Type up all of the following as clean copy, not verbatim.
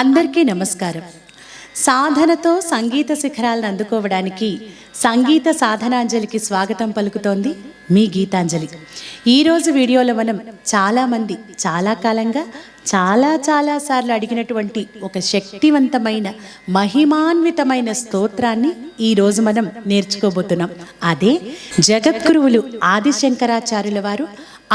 అందరికీ నమస్కారం. సాధనతో సంగీత శిఖరాలను అందుకోవడానికి సంగీత సాధనాంజలికి స్వాగతం పలుకుతోంది మీ గీతాంజలి. ఈరోజు వీడియోలో మనం చాలామంది చాలా కాలంగా చాలా సార్లు అడిగినటువంటి ఒక శక్తివంతమైన మహిమాన్వితమైన స్తోత్రాన్ని ఈరోజు మనం నేర్చుకోబోతున్నాం. అదే జగద్గురువులు ఆదిశంకరాచార్యుల వారు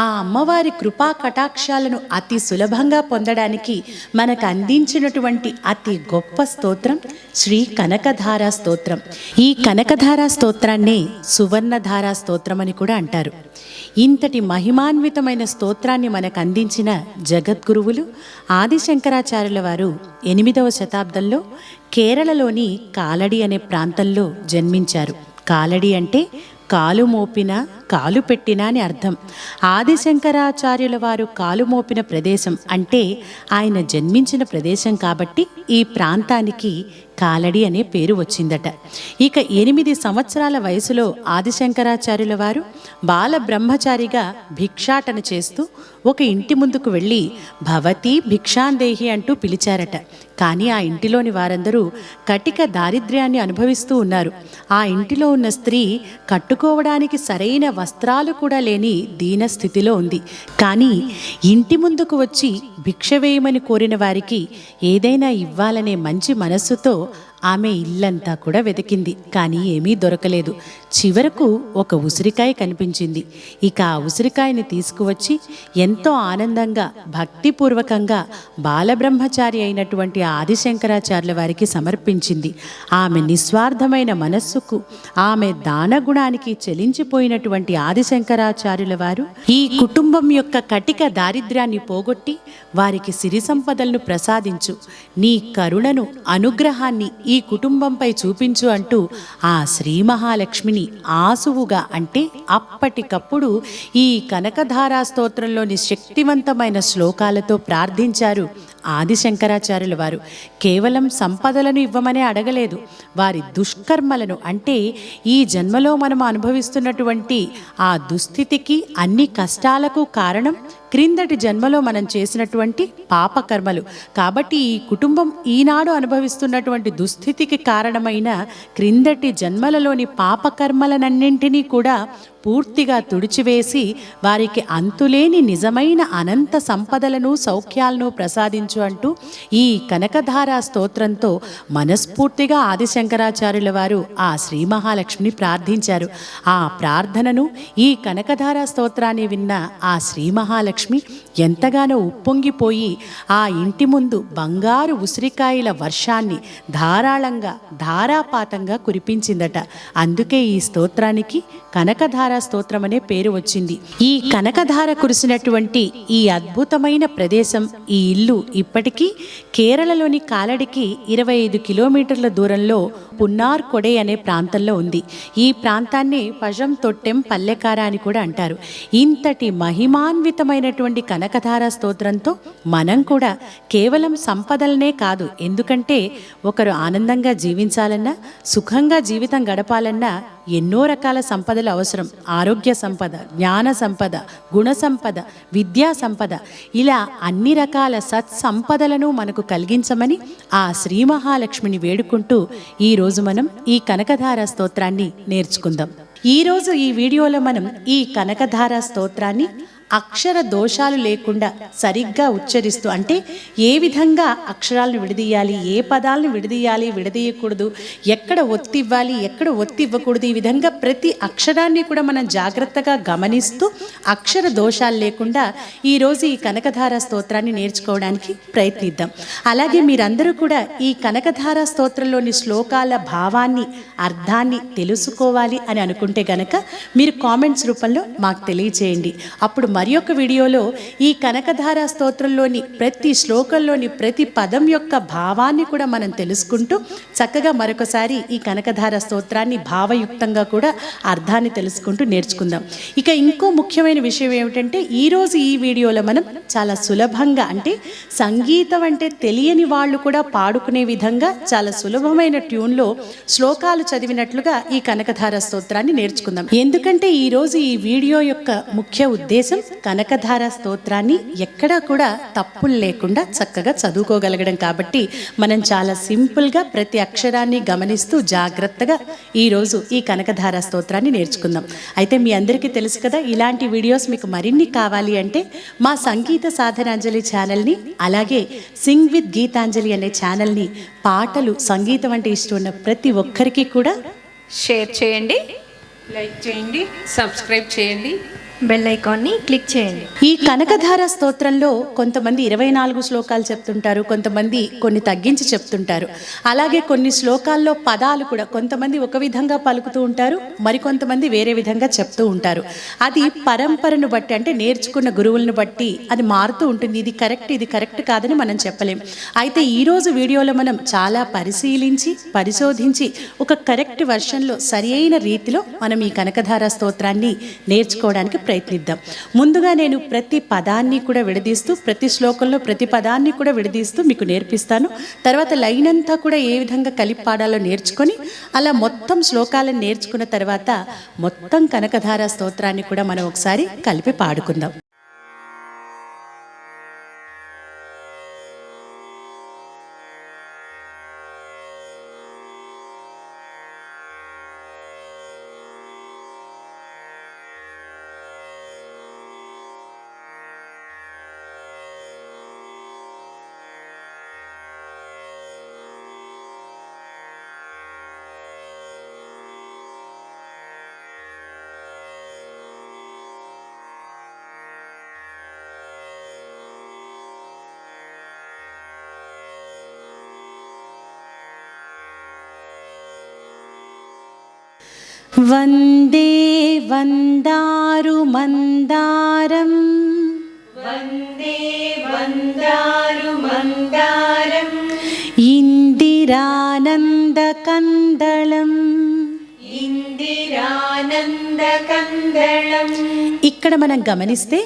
ఆ అమ్మవారి కృపా కటాక్షాలను అతి సులభంగా పొందడానికి మనకు అందించినటువంటి అతి గొప్ప స్తోత్రం శ్రీ కనకధారా స్తోత్రం. ఈ కనకధారా స్తోత్రాన్నే సువర్ణధారా స్తోత్రం అని కూడా అంటారు. ఇంతటి మహిమాన్వితమైన స్తోత్రాన్ని మనకు అందించిన జగద్గురువులు ఆదిశంకరాచార్యుల వారు 8వ శతాబ్దంలో కేరళలోని కాలడి అనే ప్రాంతంలో జన్మించారు. కాలడి అంటే కాలు మోపిన కాలు పెట్టిన అని అర్థం. ఆదిశంకరాచార్యుల వారు కాలు మోపిన ప్రదేశం అంటే ఆయన జన్మించిన ప్రదేశం కాబట్టి ఈ ప్రాంతానికి కాలడి అనే పేరు వచ్చిందట. ఇక 8 సంవత్సరాల వయసులో ఆదిశంకరాచార్యుల వారు బాల బ్రహ్మచారిగా భిక్షాటన చేస్తూ ఒక ఇంటి ముందుకు వెళ్ళి భవతి భిక్షాందేహి అంటూ పిలిచారట. కానీ ఆ ఇంటిలోని వారందరూ కటిక దారిద్ర్యాన్ని అనుభవిస్తూ ఉన్నారు. ఆ ఇంటిలో ఉన్న స్త్రీ కట్టుకోవడానికి సరైన వస్త్రాలు కూడా లేని దీన స్థితిలో ఉంది. కానీ ఇంటి ముందుకు వచ్చి భిక్ష వేయమని కోరిన వారికి ఏదైనా ఇవ్వాలనే మంచి మనస్సుతో ఆమె ఇల్లంతా కూడా వెతికింది. కానీ ఏమీ దొరకలేదు. చివరకు ఒక ఉసిరికాయ కనిపించింది. ఇక ఆ ఉసిరికాయని తీసుకువచ్చి ఎంతో ఆనందంగా భక్తిపూర్వకంగా బాలబ్రహ్మచారి అయినటువంటి ఆదిశంకరాచార్యుల వారికి సమర్పించింది. ఆమె నిస్వార్థమైన మనస్సుకు, ఆమె దానగుణానికి చెలించిపోయినటువంటి ఆదిశంకరాచార్యుల వారు ఈ కుటుంబం యొక్క కటిక దారిద్ర్యాన్ని పోగొట్టి వారికి సిరి సంపదలను ప్రసాదించు, నీ కరుణను అనుగ్రహాన్ని ఈ కుటుంబంపై చూపించు అంటూ ఆ శ్రీ మహాలక్ష్మిని ఆసువుగా అంటే అప్పటికప్పుడు ఈ కనకధారా స్తోత్రంలోని శక్తివంతమైన శ్లోకాలతో ప్రార్థించారు ఆదిశంకరాచార్యుల వారు. కేవలం సంపదలను ఇవ్వమనే అడగలేదు. వారి దుష్కర్మలను అంటే ఈ జన్మలో మనం అనుభవిస్తున్నటువంటి ఆ దుస్థితికి, అన్ని కష్టాలకు కారణం క్రిందటి జన్మలో మనం చేసినటువంటి పాపకర్మలు. కాబట్టి ఈ కుటుంబం ఈనాడు అనుభవిస్తున్నటువంటి దుస్థితికి కారణమైన క్రిందటి జన్మలలోని పాపకర్మలనన్నింటినీ కూడా పూర్తిగా తుడిచివేసి వారికి అంతులేని నిజమైన అనంత సంపదలను, సౌఖ్యాలను ప్రసాదించు అంటూ ఈ కనకధారా స్తోత్రంతో మనస్ఫూర్తిగా ఆదిశంకరాచార్యుల వారు ఆ శ్రీ మహాలక్ష్మిని ప్రార్థించారు. ఆ ప్రార్థనను, ఈ కనకధారా స్తోత్రాన్ని విన్న ఆ శ్రీ మహాలక్ష్మి ఎంతగానో ఉప్పొంగిపోయి ఆ ఇంటి ముందు బంగారు ఉసిరికాయల వర్షాన్ని ధారాళంగా ధారాపాతంగా కురిపించిందట. అందుకే ఈ స్తోత్రానికి కనకధార స్తోత్రం అనే పేరు వచ్చింది. ఈ కనకధార కురిసినటువంటి ఈ అద్భుతమైన ప్రదేశం, ఈ ఇల్లు ఇప్పటికీ కేరళలోని కాలడికి 25 కిలోమీటర్ల దూరంలో పున్నార్ కొడే అనే ప్రాంతంలో ఉంది. ఈ ప్రాంతాన్ని పజం తొట్టెం పల్లెకార అని కూడా అంటారు. ఇంతటి మహిమాన్వితమైనటువంటి కనకధార స్తోత్రంతో మనం కూడా కేవలం సంపదలనే కాదు, ఎందుకంటే ఒకరు ఆనందంగా జీవించాలన్నా, సుఖంగా జీవితం గడపాలన్నా ఎన్నో రకాల సంపదలు అవసరం. ఆరోగ్య సంపద, జ్ఞాన సంపద, గుణ సంపద, విద్యా సంపద, ఇలా అన్ని రకాల సత్సంపదలను మనకు కలిగించమని ఆ శ్రీ మహాలక్ష్మిని వేడుకుంటూ ఈరోజు మనం ఈ కనకధార స్తోత్రాన్ని నేర్చుకుందాం. ఈరోజు ఈ వీడియోలో మనం ఈ కనకధార స్తోత్రాన్ని అక్షర దోషాలు లేకుండా సరిగ్గా ఉచ్చరిస్తూ, అంటే ఏ విధంగా అక్షరాలను విడదీయాలి, ఏ పదాలను విడదీయాలి, విడదీయకూడదు, ఎక్కడ ఒత్తి ఇవ్వాలి, ఎక్కడ ఒత్తి ఇవ్వకూడదు, ఈ విధంగా ప్రతి అక్షరాన్ని కూడా మనం జాగ్రత్తగా గమనిస్తూ అక్షర దోషాలు లేకుండా ఈరోజు ఈ కనకధార స్తోత్రాన్ని నేర్చుకోవడానికి ప్రయత్నిద్దాం. అలాగే మీరందరూ కూడా ఈ కనకధార స్తోత్రంలోని శ్లోకాల భావాన్ని, అర్థాన్ని తెలుసుకోవాలి అని అనుకుంటే గనక మీరు కామెంట్స్ రూపంలో మాకు తెలియచేయండి. అప్పుడు మరి ఒక వీడియోలో ఈ కనకధార స్తోత్రంలోని ప్రతి శ్లోకంలోని ప్రతి పదం యొక్క భావాన్ని కూడా మనం తెలుసుకుంటూ చక్కగా మరొకసారి ఈ కనకధార స్తోత్రాన్ని భావయుక్తంగా కూడా అర్థాన్ని తెలుసుకుంటూ నేర్చుకుందాం. ఇక ఇంకో ముఖ్యమైన విషయం ఏమిటంటే ఈరోజు ఈ వీడియోలో మనం చాలా సులభంగా, అంటే సంగీతం అంటే తెలియని వాళ్ళు కూడా పాడుకునే విధంగా చాలా సులభమైన ట్యూన్లో శ్లోకాలు చదివినట్లుగా ఈ కనకధార స్తోత్రాన్ని నేర్చుకుందాం. ఎందుకంటే ఈరోజు ఈ వీడియో యొక్క ముఖ్య ఉద్దేశం కనకధార స్తోత్రాన్ని ఎక్కడా కూడా తప్పులు లేకుండా చక్కగా చదువుకోగలగడం కాబట్టి మనం చాలా సింపుల్గా ప్రతి అక్షరాన్ని గమనిస్తూ జాగ్రత్తగా ఈరోజు ఈ కనకధార స్తోత్రాన్ని నేర్చుకుందాం. అయితే మీ అందరికీ తెలుసు కదా, ఇలాంటి వీడియోస్ మీకు మరిన్ని కావాలి అంటే మా సంగీత సాధనాంజలి ఛానల్ని, అలాగే సింగ్ విత్ గీతాంజలి అనే ఛానల్ని పాటలు సంగీతం అంటే ఇష్టం ఉన్న ప్రతి ఒక్కరికి కూడా షేర్ చేయండి, లైక్ చేయండి, సబ్స్క్రైబ్ చేయండి, బెల్ ఐకాన్ని క్లిక్ చేయండి. ఈ కనకధార స్తోత్రంలో కొంతమంది 24 శ్లోకాలు చెప్తుంటారు, కొంతమంది కొన్ని తగ్గించి చెప్తుంటారు. అలాగే కొన్ని శ్లోకాల్లో పదాలు కూడా కొంతమంది ఒక విధంగా పలుకుతూ ఉంటారు, మరికొంతమంది వేరే విధంగా చెప్తూ ఉంటారు. అది పరంపరను బట్టి, అంటే నేర్చుకున్న గురువులను బట్టి అది మారుతూ ఉంటుంది. ఇది కరెక్ట్ కాదని మనం చెప్పలేం. అయితే ఈరోజు వీడియోలో మనం చాలా పరిశోధించి ఒక కరెక్ట్ వర్షన్లో సరి అయిన రీతిలో మనం ఈ కనకధార స్తోత్రాన్ని నేర్చుకోవడానికి ప్రయత్నిద్దాం. ముందుగా నేను ప్రతి పదాన్ని కూడా విడదీస్తూ, ప్రతి శ్లోకంలో ప్రతి పదాన్ని కూడా విడదీస్తూ మీకు నేర్పిస్తాను. తర్వాత లైన్ అంతా కూడా ఏ విధంగా కలిపి పాడాలో నేర్చుకొని, అలా మొత్తం శ్లోకాలను నేర్చుకున్న తర్వాత మొత్తం కనకధార స్తోత్రాన్ని కూడా మనం ఒకసారి కలిపి పాడుకుందాం. వందే వందారు మందారం, వందే వందారు మందారం, ఇందిరానంద కందళం, ఇందిరానంద కందళం. ఇక్కడ మనం గమనిస్తే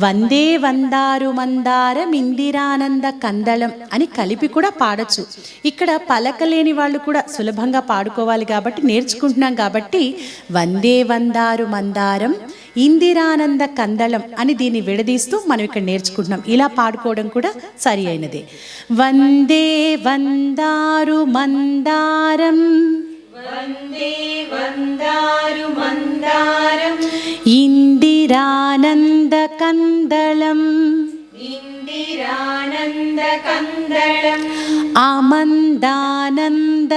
వందే వందారు మందారం ఇందిరానంద కందళం అని కలిపి కూడా పాడొచ్చు. ఇక్కడ పలకలేని వాళ్ళు కూడా సులభంగా పాడుకోవాలి కాబట్టి, నేర్చుకుంటున్నాం కాబట్టి వందే వందారు మందారం ఇందిరానంద కందళం అని దీన్ని విడదీస్తూ మనం ఇక్కడ నేర్చుకుంటున్నాం. ఇలా పాడుకోవడం కూడా సరి అయినదే. వందే వందారు మందారం, వందే వందారు మందారం, ఇందిరానంద కందళం, ఇందిరానంద కందళం, ఆమందానంద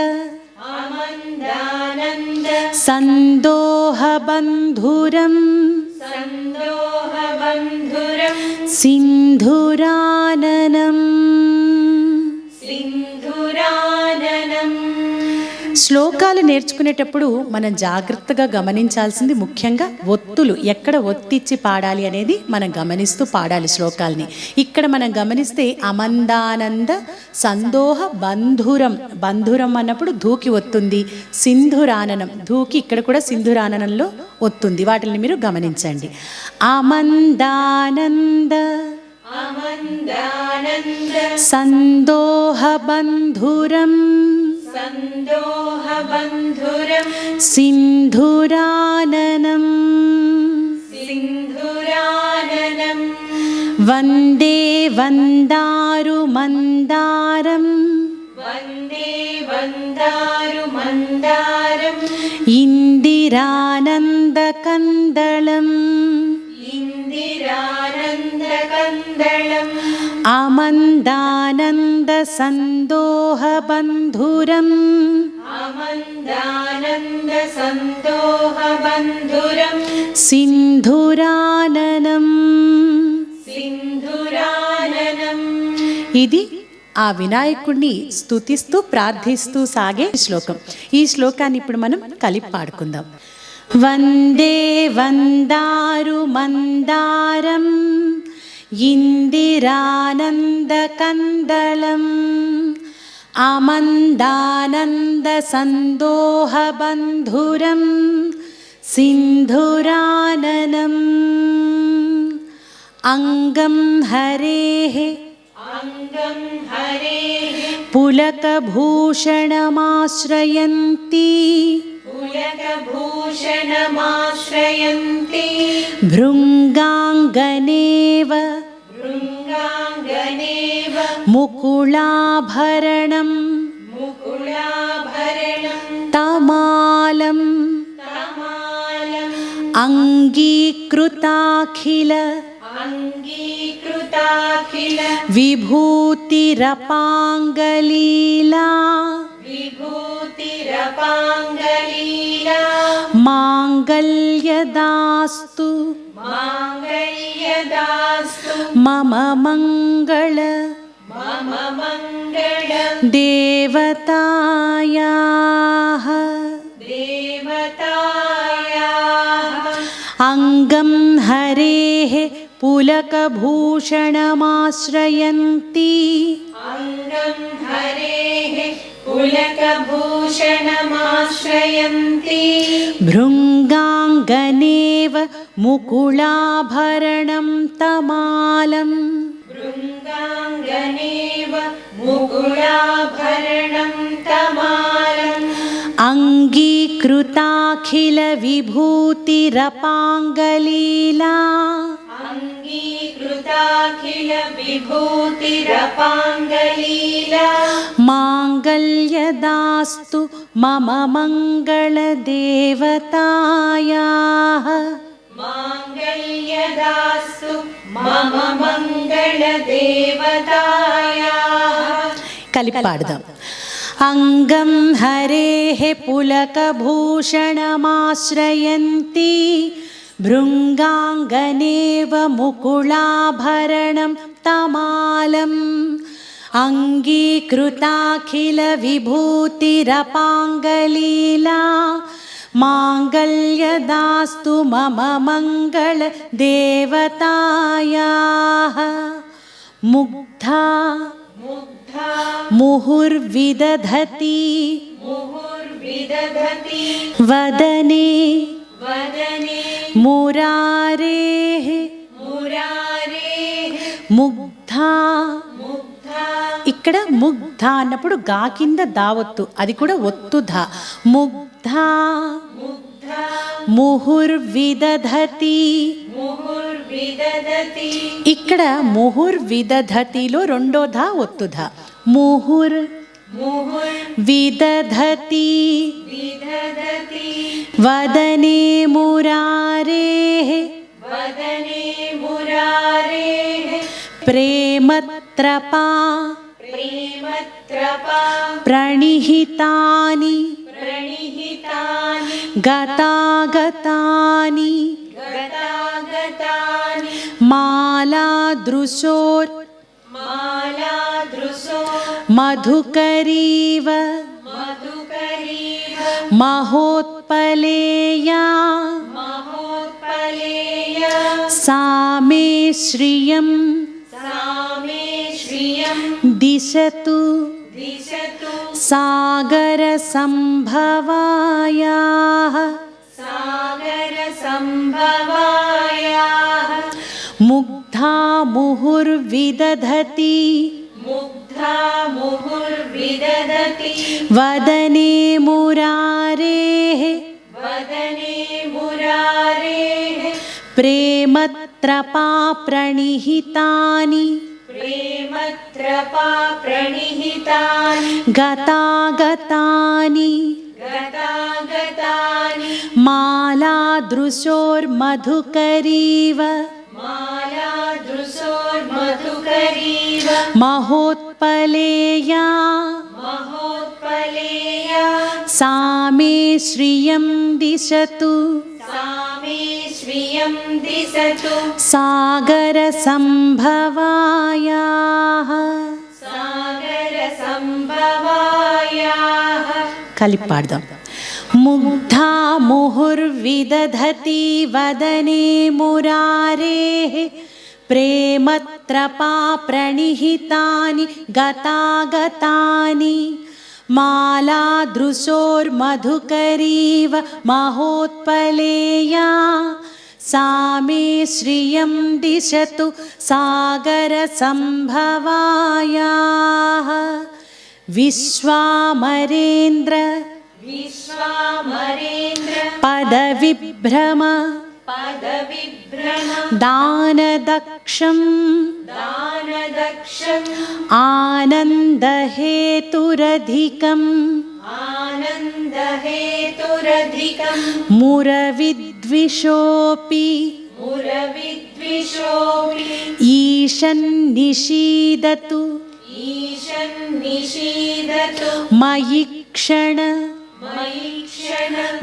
ఆమందానంద, సందోహ బంధురం, సందోహ బంధురం, సింధురాననం. సింధురాననం. శ్లోకాలు నేర్చుకునేటప్పుడు మనం జాగ్రత్తగా గమనించాల్సింది ముఖ్యంగా ఒత్తులు, ఎక్కడ ఒత్తిచ్చి పాడాలి అనేది మనం గమనిస్తూ పాడాలి శ్లోకాలని. ఇక్కడ మనం గమనిస్తే అమందానంద సందోహ బంధురం, బంధురం అన్నప్పుడు ధూకి ఒత్తుంది, సింధురాననం ధూకి ఇక్కడ కూడా సింధురాననంలో ఒత్తుంది. వాటిని మీరు గమనించండి. అమందానంద అమందానంద, సందోహ బంధురం, సందోహ బంధురం, సింధురాననం, సింధురాననం. వందే వందారు మందారం, వందే వందారు మందారం, ఇందిరానంద కందళం, ఇందిరానంద కందళం, ఆమందానంద సందోహ బంధురం, ఆమందానంద సందోహ బంధురం, సింధురాననం. సింధురాననం. ఇది ఆ వినాయకుడిని స్తుతిస్తూ ప్రార్థిస్తూ సాగే శ్లోకం. ఈ శ్లోకాన్ని ఇప్పుడు మనం కలిపి పాడుకుందాం. వందే వందారు మందారం ఇందిరానంద కందళం, ఆమందానంద సందోహ బంధురం, సింధురాననం. అంగం హరేః అంగం హరేః పులకభూషణమాశ్రయంతి, पुलकभूषणमाश्रयन्ति भृङ्गाङ्गनेव भृङ्गाङ्गनेव मुकुलाभरणं मुकुलाभरणं तमालं तमालम् अङ्गीकृताखिल अङ्गीकृताखिल विभूतिरपाङ्गलीला विभूतिरपाङ्गलीला माङ्गल्यदास्तु माङ्गल्यदास्तु मम मङ्गल मम मङ्गल देवतायाः देवतायाः अङ्गं हरेः पुलकभूषणमाश्रयन्ति अङ्गं हरेः पुलकभूषणमाश्रयन्ति भृङ्गाङ्गनेव मुकुलाभरणं तमालं भृङ्गाङ्गनेव मुकुलाभरणं तमालम् अङ्गीकृताखिलविभूतिरपाङ्गलीला अङ्गीकृताखिलविभूतिरपाङ्गलीला माङ्गल्यदास्तु मम मङ्गलदेवतायाः माङ्गल्यदास्तु मम मङ्गलदेवतायाः కలిపి పాడదాం. అంగం హరేః పులకభూషణమాశ్రయంతి భృంగాంగనేవ ముకుళాభరణం తమాలం అంగీకృతాఖిల విభూతిరపాంగలీలా మాంగళ్యదాస్తు మమ మంగళ దేవతాయాః ముగ్ధా मुहुर्विदधति मुहुर्विदधति वदने वदने मुरारेः मुरारेः मुग्धा मुग्धा ఇక్కడ ముగ్ధ అన్నప్పుడు గా కింద దావొత్తు, అది కూడా ఒత్తు ధా. ముగ్ధా मुग्धा ముహుర్విదధతి. मुहुर्विदधति ఇక్కడ ముహుర్విదధతిలో రెండో ధా ఒత్తు ధా. ముహుర్ విదధతి विदधति వదనే మురారేః वदने मुरारेः ప్రేమత్రపా प्रेमत्रपा ప్రణిహితాని प्रणिहितानि గతాగతాని गतागतानि మాలాదృశోర్ मालादृशो మధుకరీవ मधुकरीव మహోత్పలేయా महोत्पलेय सा मे श्रियं सा मे श्रियं दिशतु दिशतु सागरसम्भवायाः सागरसम्भवायाः मुग्धा मुहुर्विदधति मुग्धा मुहुर्विदधति वदने मुरारेः वदने मुरारेः प्रेमत्रपा प्रणिहितानि प्रेमत्रपा प्रणिहितानि गतागतानि गतागतानि मालादृशोर्मधुकरीव मालादृशोर्मधुकरीव महोत्पलेया महोत्पलेय सा मे श्रियं दिशतु सा मे श्रियं दिशतु सागरसम्भवायाः सागरसम्भवायाः కలిపి పాడదాం. ముగ్ధా ముహుర్విదధతి వదనే మురారేః ప్రేమత్రపా ప్రణిహితాని గతాగతాని మాలాదృశోర్మధుకరీవ మహోత్పలేయా सा मे श्रियं दिशतु सागरसम्भवायाः विश्वामरेन्द्र विश्वामरेन्द्र पदविभ्रम दानदक्षम् आनन्दहेतुरधिकम् मुरविद्विषोऽपि ईशन्निषीदतु मयि क्षण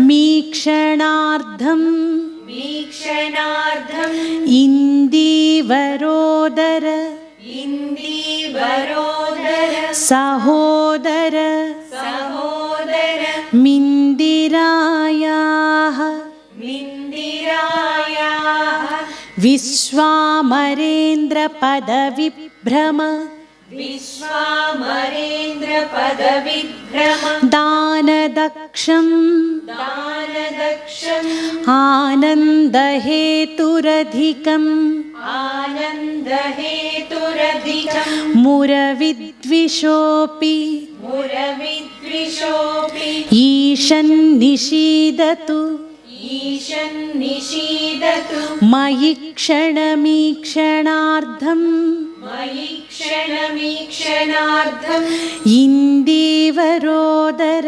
मीक्षणार्धम् इन्दीवरोदर सहोदर मिन्दिरायाः विश्वामरेन्द्र पदविभ्रम दानदक्षम् आनन्दहेतुरधिकम् मुरविद्विषोऽपि ईशन्निषीदतु मयि क्षणमीक्षणार्धम् इन्दीवरोदर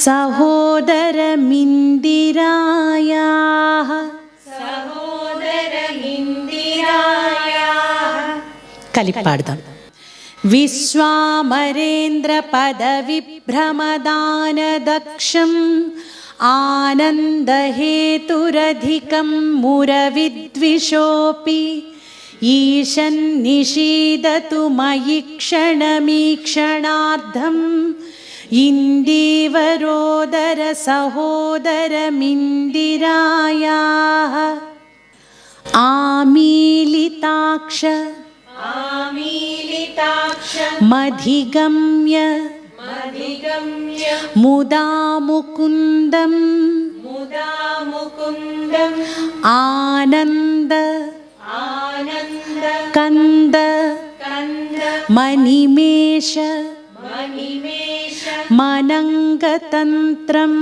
सहोदर मिन्दिरायाः కలిపి పాడదాం. విశ్వామరేంద్ర పదవిభ్రమదానదక్షम् आनन्दहेतुरधिकं मुरविद्विषोऽपि ईशन्निषीदतु मयि क्षणमीक्षणार्धम् इन्दीवरोदर सहोदरमिन्दिरायाः आमीलिताक्ष मधिगम्य मुदा मुकुन्दम् आनन्द कंद मणिमेष मनङ्गतन्त्रम्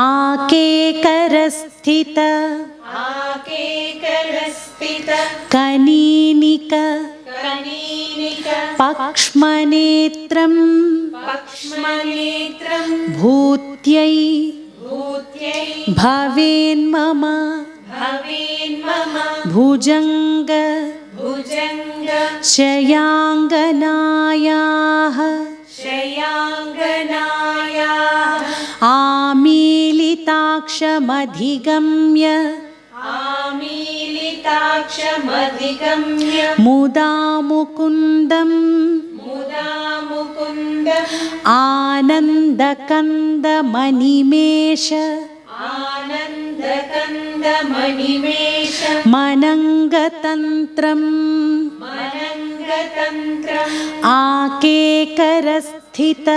आकेकरस्थित कनीनिक पक्ष्मनेत्रं भूत्यै भवेन्मम भुजंग शयाङ्गनायाः आमीलिताक्षमधिगम्य मुदा मुकुन्दम् आनन्दकन्द मणिमेष मनङ्गतन्त्रम् आकेकरस्थित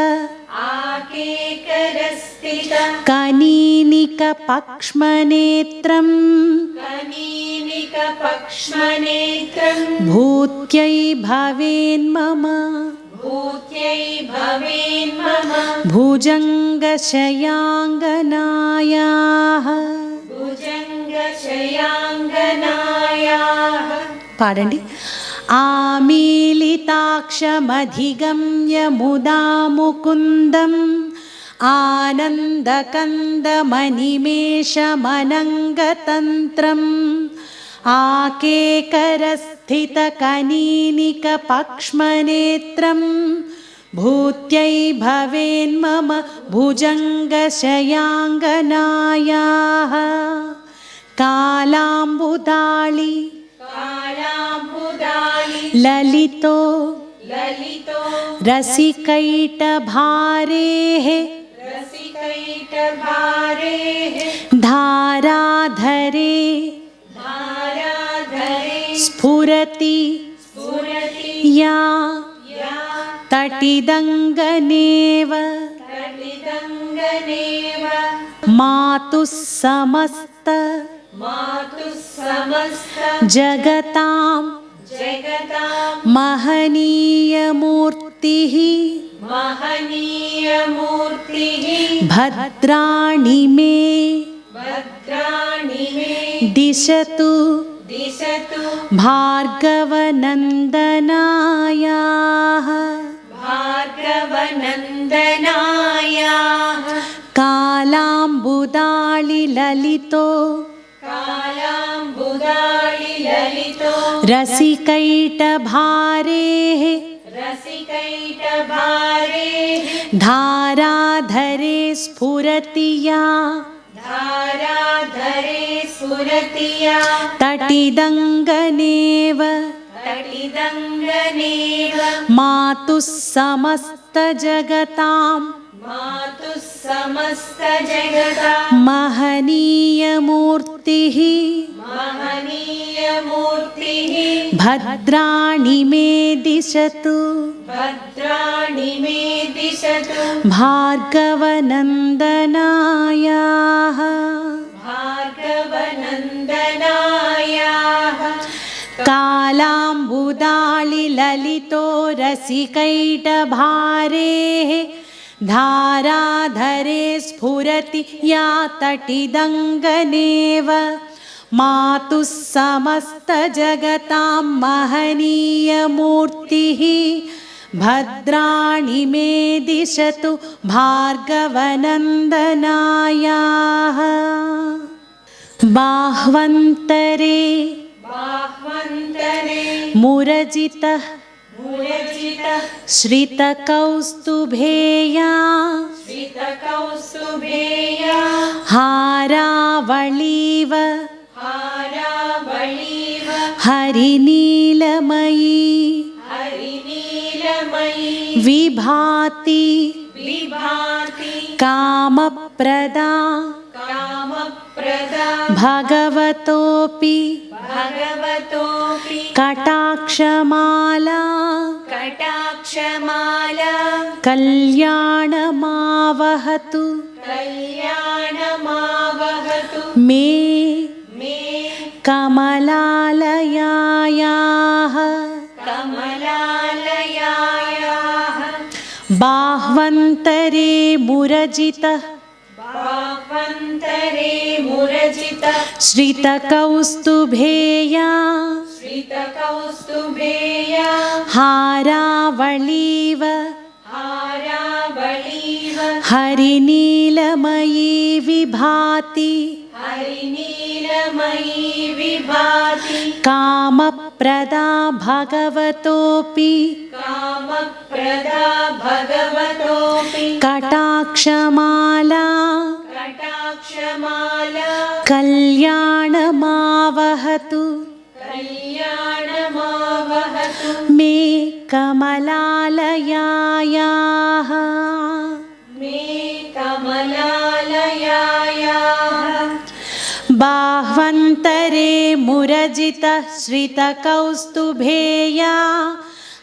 कनीनिक पक्ष्मनेत्रम् भूत्यै भवेन्मम भुजंग शयाङ्गनायाः पाडंడి आमीलिताक्षमधिगम्य मुदा मुकुन्दम् आनन्दकन्दमणिमेषमनङ्गतन्त्रम् आकेकरस्थितकनीनिकपक्ष्मनेत्रम् भूत्यै भवेन्मम भुजङ्गशयाङ्गनायाः कालाम्बुदाळि ललितो रसिकैटभारेः धाराधरे स्फुरति या तटिदङ्गनेव मातुः समस्त जगतां महनीयमूर्ति महनीयमूर्तिः भद्राणि मे दिशतु भार्गवनन्दनायाः कालाम्बुदाळिललितो रसिकैटभारेः धाराधरे स्फुरति या तटिदङ्गनेव मातुः समस्तजगतां महनीयमूर्तिः भद्राणि मे दिशतु भार्गवनन्दनायाः कालाम्बुदाळिललितो रसिकैटभारेः धाराधरे स्फुरति या तटिदङ्गनेव मातुः समस्तजगतां महनीयमूर्तिः भद्राणि मे दिशतु भार्गवनन्दनायाः बाह्वन्तरे मुरजितः श्रितकौस्तुभेया हारावळीव हरिनीलमयी विभाति कामप्रदा भगवतोऽपि कटाक्षमाला कल्याणमावहतु मे कमलालयायाः बाह्वन्तरे मुरजितः श्रितकौस्तुभेया हारावळीव हरिनीलमयी विभाति कामप्रदा भगवतोऽपि कटाक्षमाला कल्याणमावहतु मे कमलालयायाः बाह्वन्तरे मुरजितः श्रितकौस्तुभेया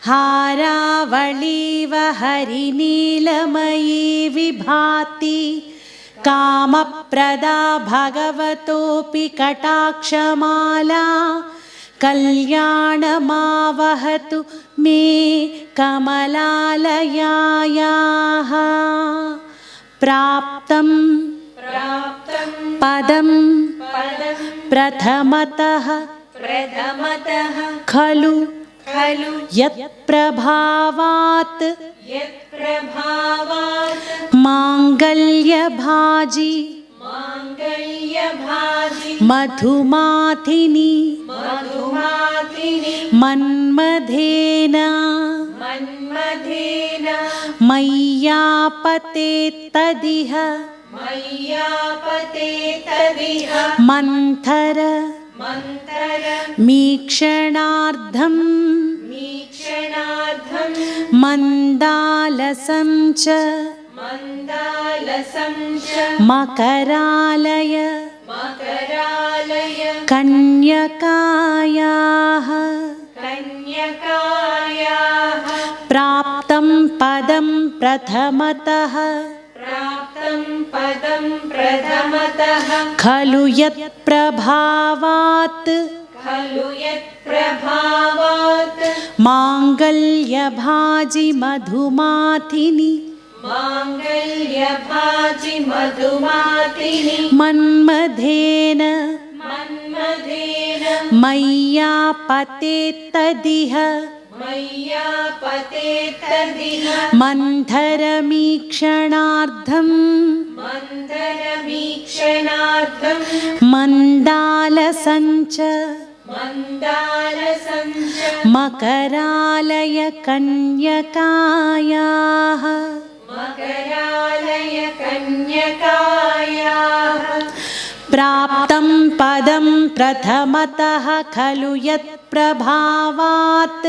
हारावळीव हरिनीलमयी विभाति कामप्रदा भगवतोऽपि कटाक्षमाला कल्याणमावहतु मे कमलालयायाः प्राप्तं पदं प्रथमतः खलु यत्प्रभावात् माङ्गल्यभाजी मधुमाथिनी मन्मथेन मय्यापते तदिह मन्थर मीक्षणार्थं मन्दालसं च मकरालय कन्यकायाः प्राप्तं पदं प्रथमतः खलु यत्प्रभावात् प्रभावात् माङ्गल्यभाजि मधुमाथिनि माङ्गल्यभाजि मधुमातिनि मन्मथेन मन्मथेन मय्यापतेत्तदिह मय्यापतेत्तदिह मन्थरमीक्षणार्थं मन्थरमीक्षणार्थं मण्डालसञ्च मन्दालसञ्च मकरालय कन्यकायाः मकरालय कन्यकायाः प्राप्तं पदं प्रथमतः खलु यत्प्रभावात्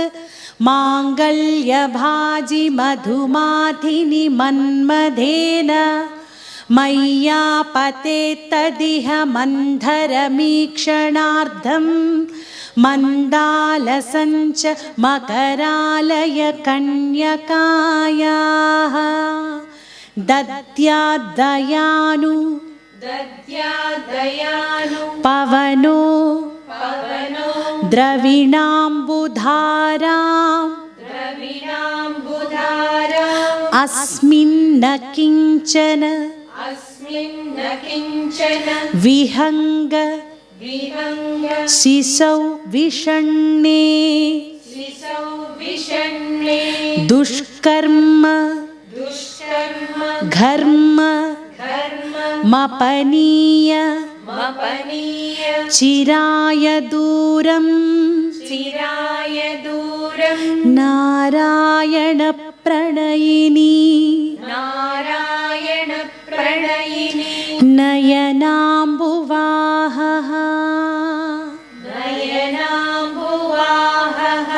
माङ्गल्यभाजि मधुमाथिनि मन्मथेन मय्यापतेत्तदिह मन्थरमीक्षणार्थं मण्डालसञ्च मकरालय कन्यकायाः दद्याद्दयानु दद्यादयानु पवनो पवनो द्रविणाम्बुधाराम् द्रविणाम्बुधाराम् अस्मिन्न किञ्चन अस्मिन् न किञ्चन विहङ्ग विहङ्ग शिशौ विषण्णे शिशौ विषण्णे दुष्कर्म दुष्कर्म घर्म धर्म मपनीय मपनीय चिराय दूरम् चिराय दूरं नारायण प्रणयिनी नारायण प्रणयिनी नयनाम्बुवाहः नयनाम्बुवाहः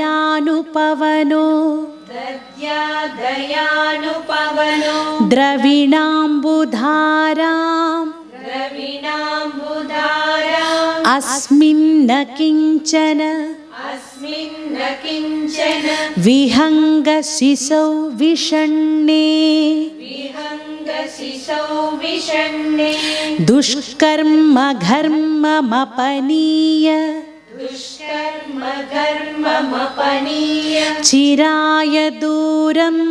दद्याद्दयानुपवनो दद्यादयानुपवनो द्रविणाम्बुधाराम् द्रविणाम्बुधाराम् अस्मिन्न किञ्चन अस्मिन् न किञ्चन विहङ्गशिशौ विषण्णे विहङ्गशिशौ विषण्णे दुष्कर्म घर्ममपनीय दुष्कर्म धर्ममपनीय चिराय दूरम्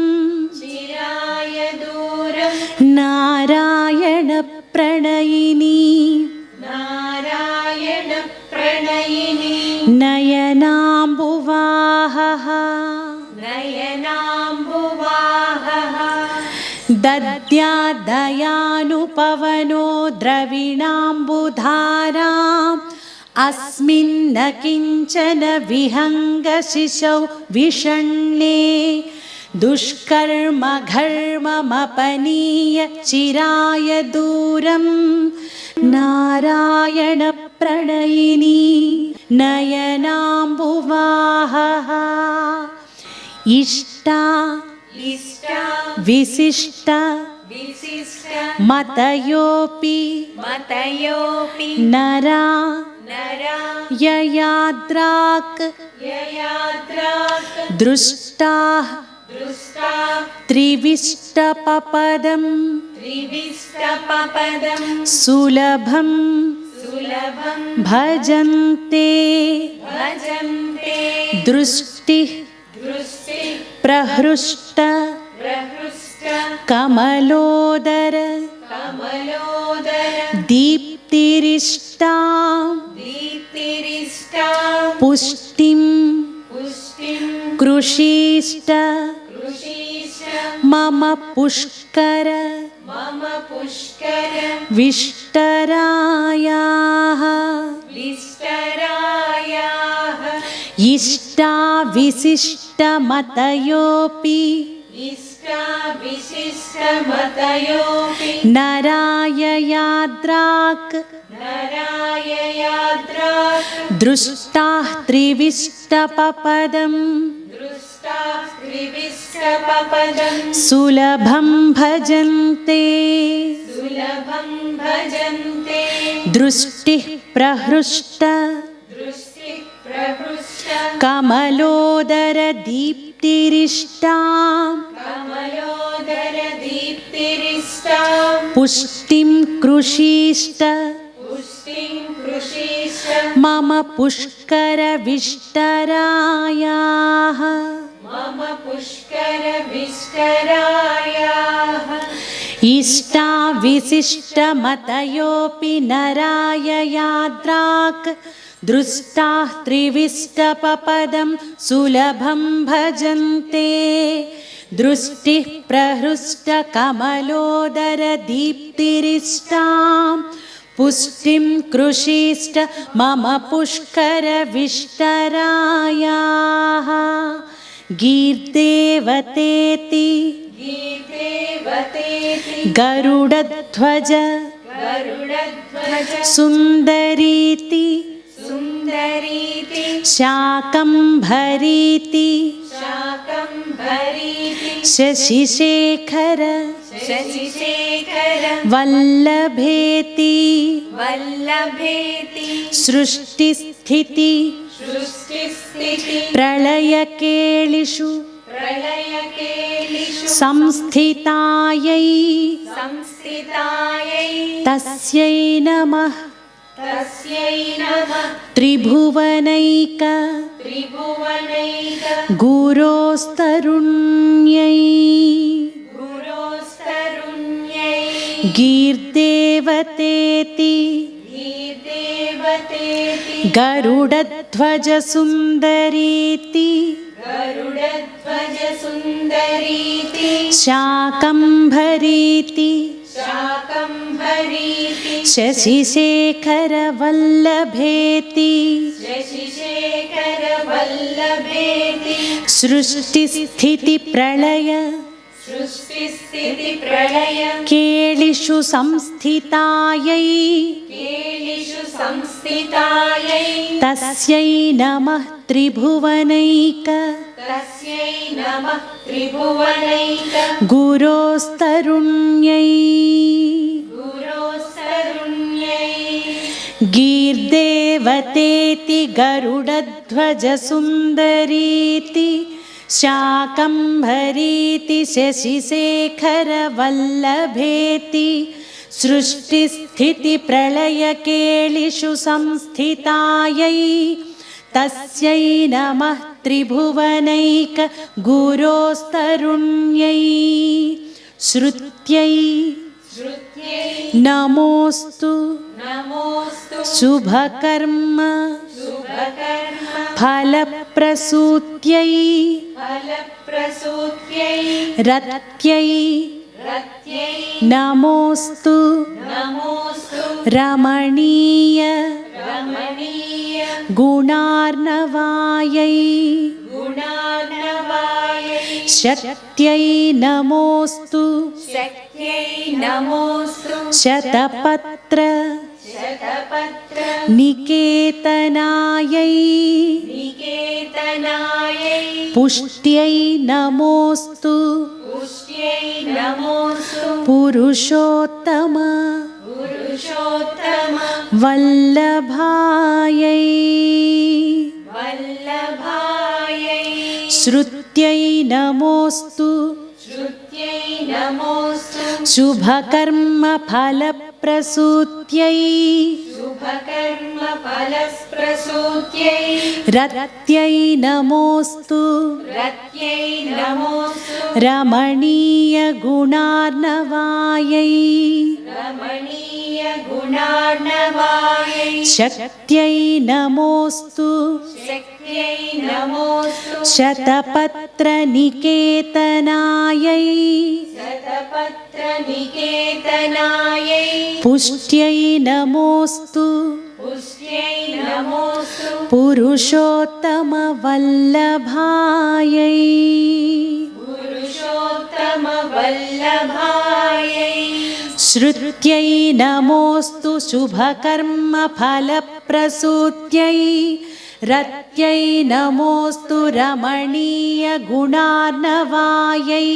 चिराय दूरं नारायण प्रणयिनी नारायण प्रणयिनी नयनाम्बुवाहः नयनाम्बुवाहः दद्यादयानुपवनो द्रविणाम्बुधाराम् अस्मिन्न किञ्चन विहङ्गशिशौ विषण्णे दुष्कर्म घर्ममपनीय चिराय दूरम् नारायण प्रणयिनी नयनाम्बुवाहः इष्टा इष्टा विशिष्ट विशिष्ट मतयोऽपि मतयोऽपि नरा नरा ययाद्राक् ययात्राक् दृष्टाः दृष्टा त्रिविष्टपपदम् त्रिविष्टपपदं सुलभं सुलभं भजन्ते भजन्ते दृष्टिः दृष्टि प्रहृष्ट प्रहृष्ट कमलोदर कमलोदर दीप्तिरिष्टां दीप्तिरिष्टा पुष्टिं पुष्टिं कृषीष्ट कृषीश मम पुष्कर मम पुष्कर विष्टरायाः विष्टरायाः इष्टा विशिष्टमतयोऽपि इष्टा विशिष्टमतयोऽपि नराययाद्राक् नराययात्राक् दृष्टाः त्रिविष्टपपदम् दृष्टा त्रिविष्टपपदं सुलभं भजन्ते सुलभं भजन्ते दृष्टिः प्रहृष्ट दृष्टि प्रहृष्ट कमलोदर दीप्तिरिष्टां कमलोदर दीप्तिरिष्टा पुष्टिं कृषीष्ट पुष्टिं कृषीष्ट मम पुष्करविष्टरायाः इष्टाविशिष्टमतयोऽपि नराययाद्राक् दृष्टाः त्रिविष्टपपदं सुलभं भजन्ते दृष्टिः प्रहृष्टकमलोदरदीप्तिरिष्टां पुष्टिं कृषिष्ट मम पुष्करविष्टरायाः गीर्देवतेति गरुडध्वज सुन्दरीति शाकम्भरीति शशिशेखर वल्लभेति सृष्टिस्थिति प्रलयकेलिषु संस्थितायै तस्यै नमः त्रिभुवनैक गुरोस्तरुण्यै गीर्देवतेति गरुडध्वज सुन्दरीति शाकम्भरीति शशिशेखर वल्लभेति सृष्टिस्थिति प्रलय केलिषु संस्थितायै तस्यै नमः त्रिभुवनैक गुरोस्तरुण्यै गीर्देवतेति गरुडध्वज सुन्दरीति शाकम्भरीति शशिशेखर वल्लभेति सृष्टिस्थिति प्रलयकेलिषु संस्थितायै तस्यै नमः त्रिभुवनैक गुरोस्तरुण्यै श्रुत्यै नमोस्तु शुभकर्म फलप्रसूत्यै रत्यै नमोस्तु रमणीय गुणार्णवायै शक्त्यै नमोस्तु शतपत्र निकेतनायै पुष्ट्यै नमोस्तु पुरुषोत्तम वल्लभायै श्रुत्यै नमोस्तु शुभकर्म फलप्रसूत्यै रत्यै नमोस्तु रमणीय गुणार्णवायै शक्त्यै नमोस्तु शतपत्र निकेतनायै पुष्ट्यै नमोस्तु पुरुषोत्तम वल्लभायै श्रुत्यै नमोस्तु शुभकर्म फलप्रसूत्यै रत्यै नमोस्तु रमणीय गुणार्णवायै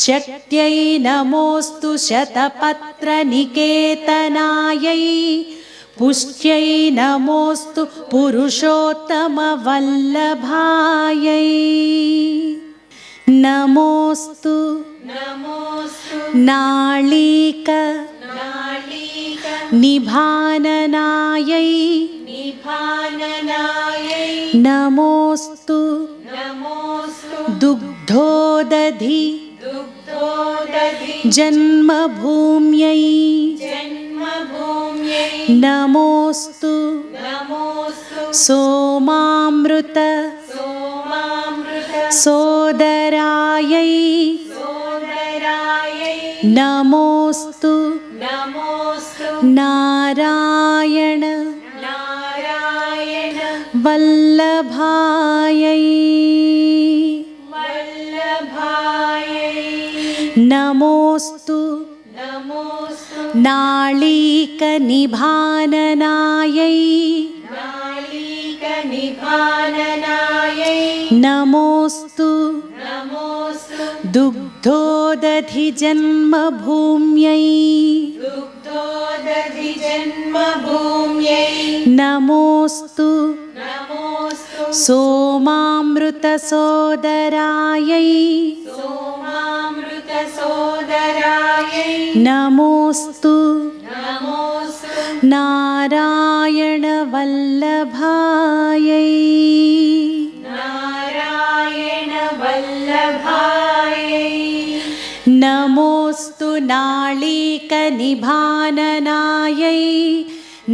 शक्त्यै नमोस्तु शतपत्र निकेतनायै पुष्ट्यै नमोस्तु पुरुषोत्तम वल्लभायै नमोस्तु नाळीक निभाननायै नमोऽस्तु दुग्धोदधि जन्मभूम्यै नमोऽस्तु सोमामृत सोदरायै नमोऽस्तु नारायण वल्लभायै नमोऽस्तु नाळीकनिभाननायै नमोऽस्तु दुग्धोदधि जन्मभूम्यै नमोऽस्तु सोमामृतसोदरायै नमोऽस्तु नारायणवल्लभायै नमोऽस्तु नाळीकनिभाननायै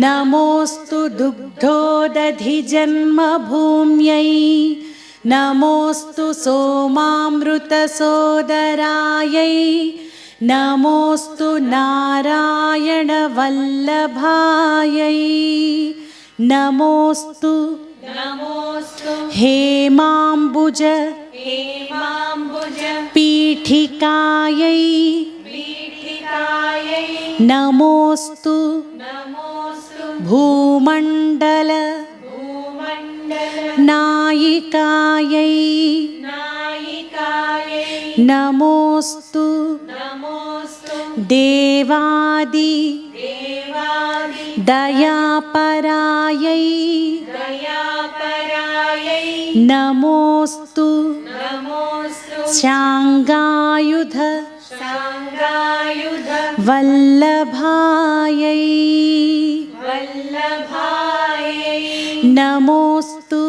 नमोऽस्तु दुग्धोदधि जन्मभूम्यै नमोऽस्तु सोमामृतसोदरायै नमोऽस्तु नारायणवल्लभायै नमोऽस्तु हेमाम्बुज पीठिकायै नमोऽस्तु भूमण्डल नायिकायै नमोऽस्तु देवादि दयापरायै नमोऽस्तु शाङ्गायुध वल्लभायै नमोऽस्तु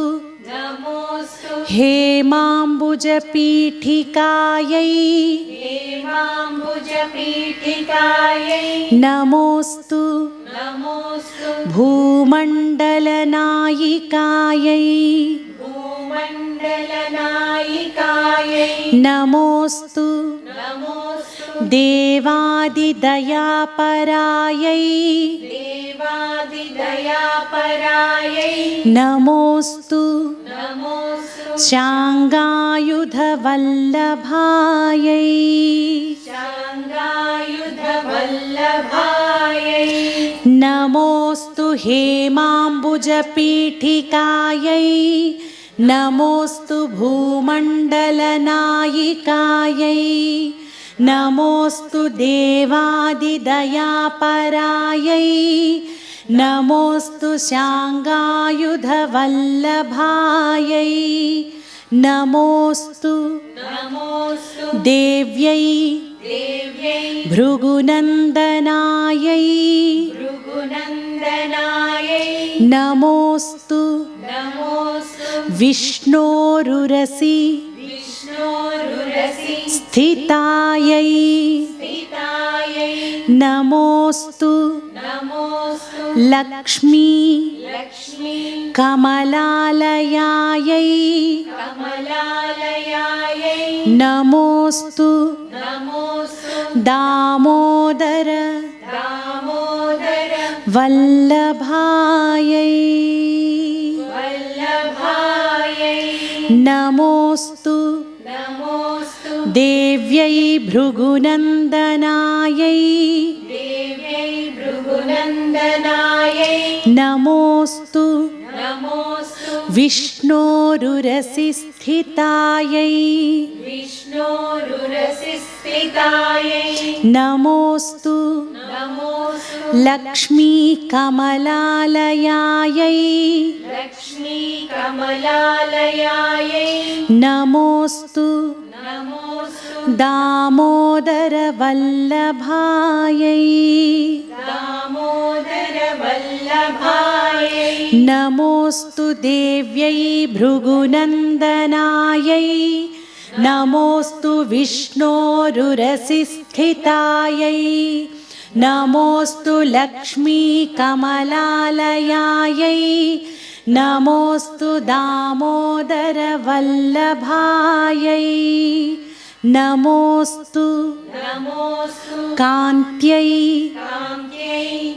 हेमाम्बुजपीठिकायै नमोऽस्तु भूमण्डलनायिकायै नमोऽस्तु देवादिदयापरायै नमोऽस्तु शाङ्गायुधवल्लभायै नमोऽस्तु हेमाम्बुजपीठिकायै नमोऽस्तु भूमण्डलनायिकायै नमोऽस्तु देवादिदयापरायै नमोऽस्तु शाङ्गायुधवल्लभायै नमोऽस्तु देव्यै भृगुनन्दनायै नमोऽस्तु विष्णोरुरसि स्थितायै नमोऽस्तु लक्ष्मी कमलालयायै नमोऽस्तु दामोदर वल्लभायै नमोऽस्तु देव्यै भृगुनन्दनायै नमोऽस्तु विष्णोरुरसि स्थितायै नमोऽस्तु लक्ष्मी कमलालयायै नमोऽस्तु दामोदर वल्लभायै वल्लभायै नमोऽस्तु देव्यै भृगुनन्दनायै नमोऽस्तु विष्णोरुरसिस्थितायै नमोऽस्तु लक्ष्मीकमलालयायै नमोऽस्तु दामोदरवल्लभायै नमोऽस्तु कान्त्यै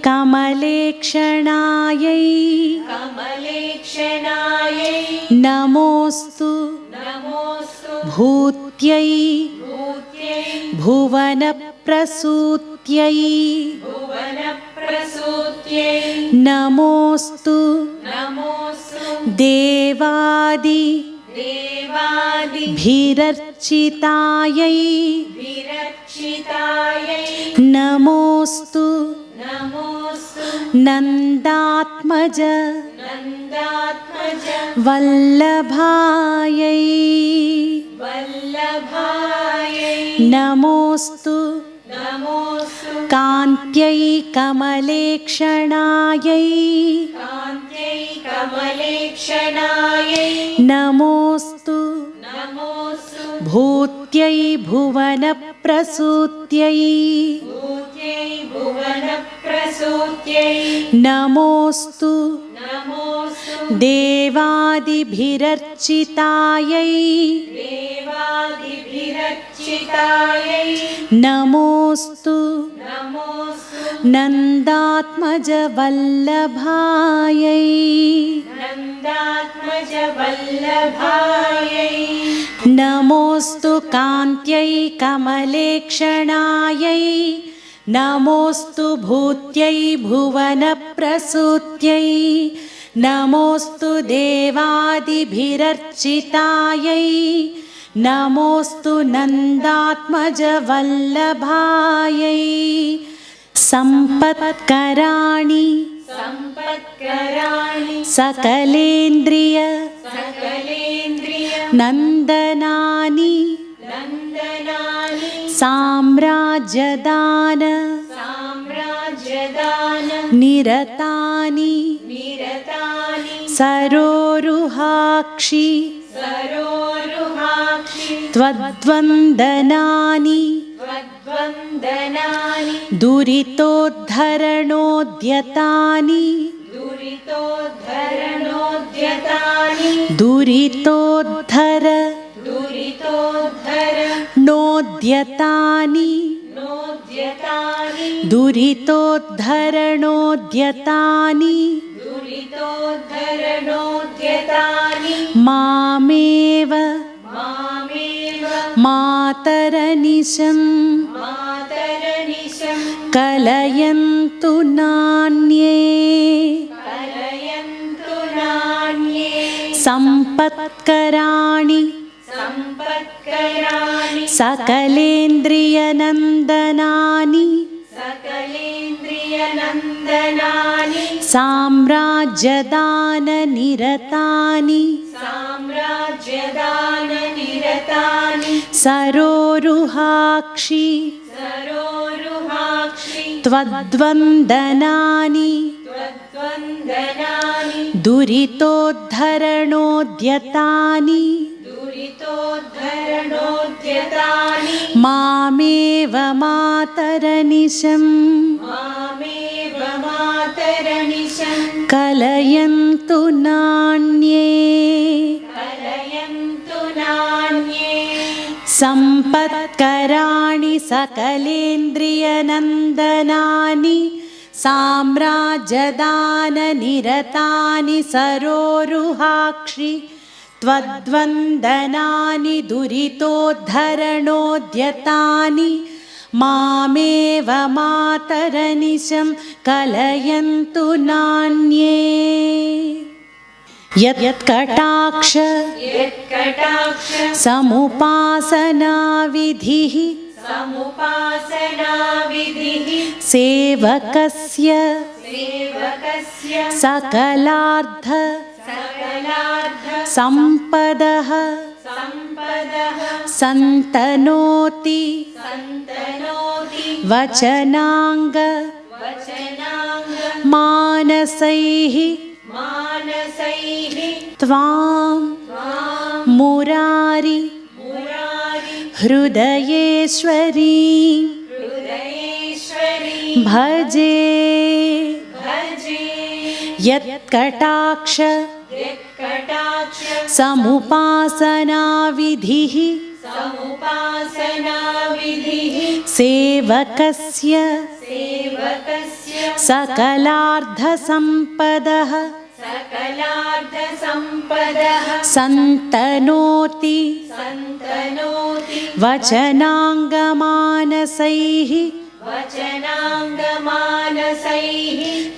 कमलेक्षणायै नमोऽस्तु भूत्यै भुवनप्रसूत्यै नमोऽस्तु देवादिभिरर्चितायै नमोऽस्तु नन्दात्मज वल्लभायै नमोऽस्तु कान्त्यै कमलेक्षणायै नमोऽस्तु भूत्यै भुवनप्रसूत्यै नमोऽस्तु देवादिभिरर्चितायै नमोऽस्तु नन्दात्मजवल्लभायै नमोऽस्तु कान्त्यै कमलेक्षणायै नमोऽस्तु भूत्यै भुवनप्रसूत्यै नमोऽस्तु देवादिभिरर्चितायै नमोऽस्तु नन्दात्मजवल्लभायै सम्पत्कराणि सकलेन्द्रिय नन्दनानि साम्राज्यदान निरतानि सरोरुहाक्षि त्वद्वन्दनानि दुरितोद्धरणोद्यतानि दुरितोद्धर नोद्यतानि दुरितोद्धरणोद्यतानि मामेव मातरनिशं कलयन्तु नान्ये सम्पत्कराणि सकलेन्द्रियनन्दनानि साम्राज्यदाननिरतानि सरोरुहाक्षि त्वद्वन्दनानि दुरितोद्धरणोद्यतानि मामेव मातरनिशं कलयन्तु नान्ये सम्पत्कराणि सकलेन्द्रियनन्दनानि साम्राज्यदाननिरतानि सरोरुहाक्षि त्वद्वन्दनानि दुरितोद्धरणोद्यतानि मामेव मातरनिशं कलयन्तु नान्ये यत्कटाक्ष समुपासनाविधिः सेवकस्य सकलार्थ संपदः सन्तनोति वचनांग मानसैः त्वां मुरारि हृदयेश्वरी भजे यत्कटाक्ष समुपासनाविधिः सेवकस्य सकलार्धसम्पदः सन्तनोति वचनाङ्गमानसैः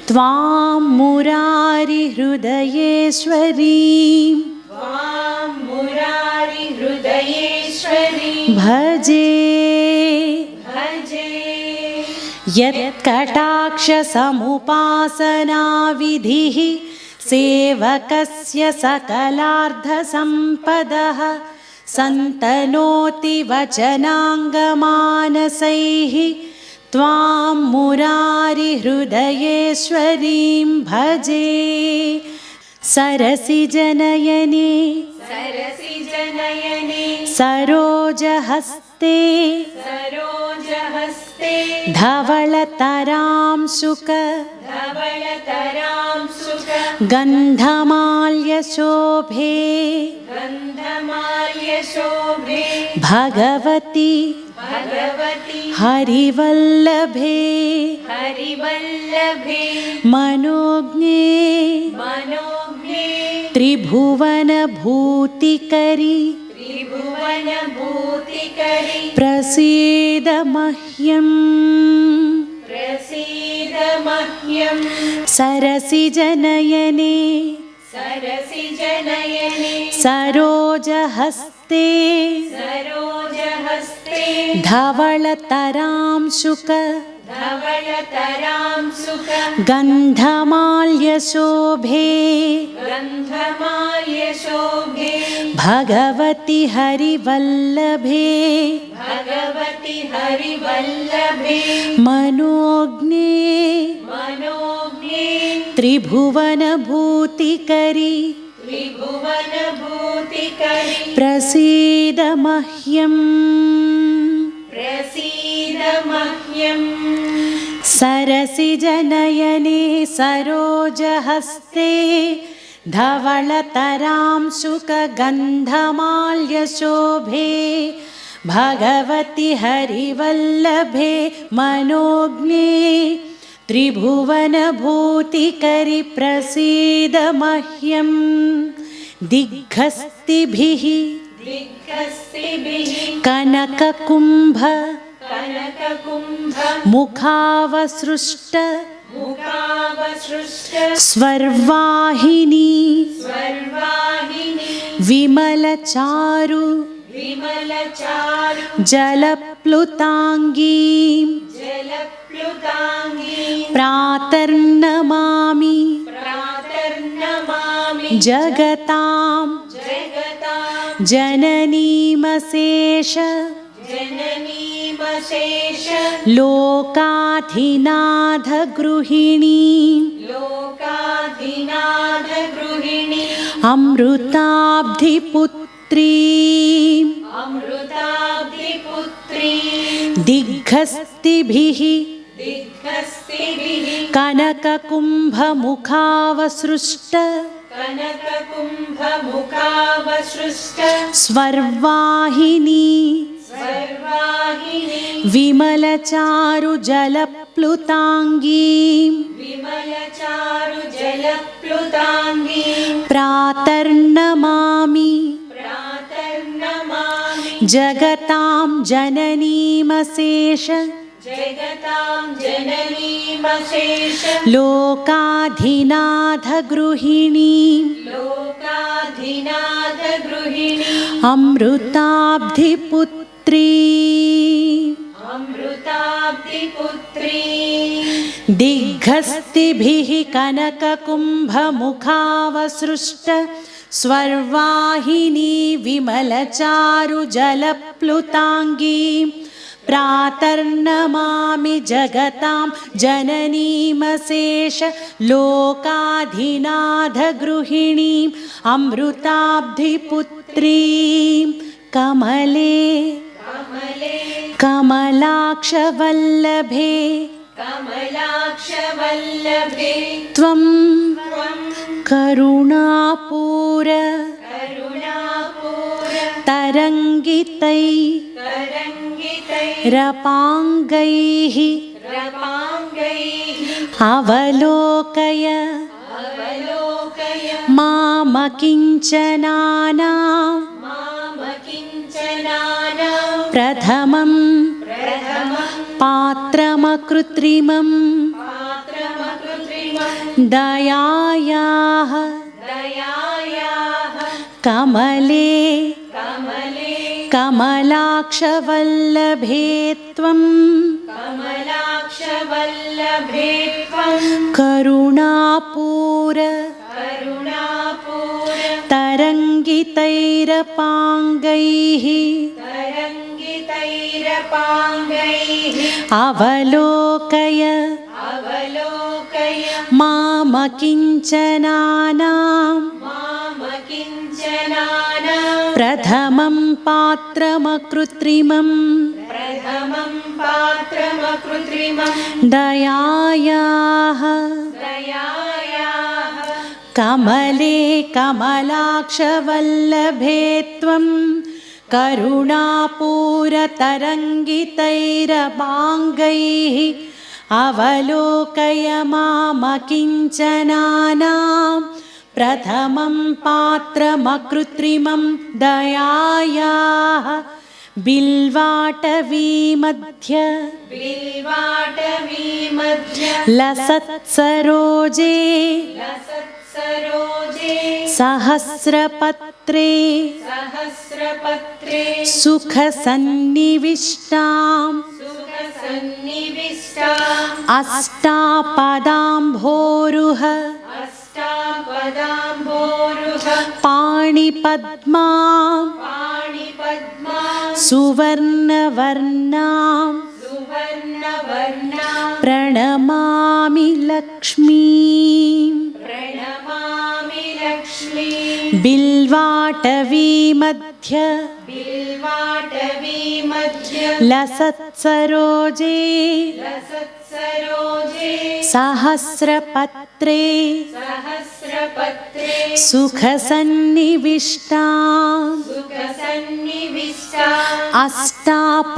त्वां मुरारि हृदयेश्वरीं भजे यत्कटाक्षसमुपासनाविधिः सेवकस्य सकलार्धसम्पदः सन्तनोति वचनाङ्गमानसैः त्वां मुरारि हृदयेश्वरीं भजे सरसिजनयने सरोजहस्ते धवलतरां शुक गन्धमाल्यशोभे भगवती हरिवल्लभे मनोज्ञे त्रिभुवनभूतिकरी प्रसीद मह्यम् सरसिजनयने सरोजहस्ते धवलतरां शुक गन्धमाल्यशोभे भगवति हरिवल्लभे मनोज्ञे त्रिभुवनभूतिकरी प्रसीद मह्यम् सरसिजनयने सरोजहस्ते धवलतरां शुकगन्धमाल्यशोभे भगवति हरिवल्लभे मनोज्ञे त्रिभुवनभूतिकरि प्रसीद मह्यम् दिग्गस्तिभिः कनककुम्भ मुखावसृष्ट स्वर्वाहिनी विमलचारु जलप्लुतांगी प्रातर्नमामि जगतां जननीमशेष लोकाधिनाथ गृहिणी अमृताब्धिपुत्री दिग्गस्तिभिः कनककुम्भमुखावसृष्ट स्वर्वाहिनी विमलचारु जलप्लुतांगी प्रातर्नमामि जगतां जननीमशेष लोकाधिनाथ गृहिणी अमृताब्धिपुत्री दिग्गस्तिभिः कनककुम्भमुखावसृष्ट स्वर्वाहिनी विमलचारु जलप्लुतांगी प्रातर्नमामि जगतां जननीमशेष लोकाधिनाथगृहिणीम् अमृताब्धिपुत्रीं कमले कमलाक्षवल्लभे त्वं करुणापूर तरङ्गितैरपाङ्गैः अवलोकय मामकिञ्चनानां प्रथमं पात्रमकृत्रिमं दयायाः कमले कमलाक्षवल्लभे त्वं करुणापूर तरङ्गितैरपाङ्गैः अवलोकय मामकिञ्चनानां प्रथमं पात्रमकृत्रिमं दयायाः कमले कमलाक्षवल्लभे त्वं करुणापूरतरङ्गितैरपाङ्गैः अवलोकय मामकिञ्चनानां प्रथमं पात्रमकृत्रिमं दयायाः बिल्वाटवीमध्य लसत्सरोजे सहस्रपत्रे सुखसन्निविष्टाम् अष्टापदाम्भोरुह पाणिपद्मां सुवर्णवर्णां प्रणमामि लक्ष्मीं बिल्वाटवीमध्य लसत्सरोजे सहस्रपत्रे सुखसन्निविष्टाम् अष्टापदाम्भोरुह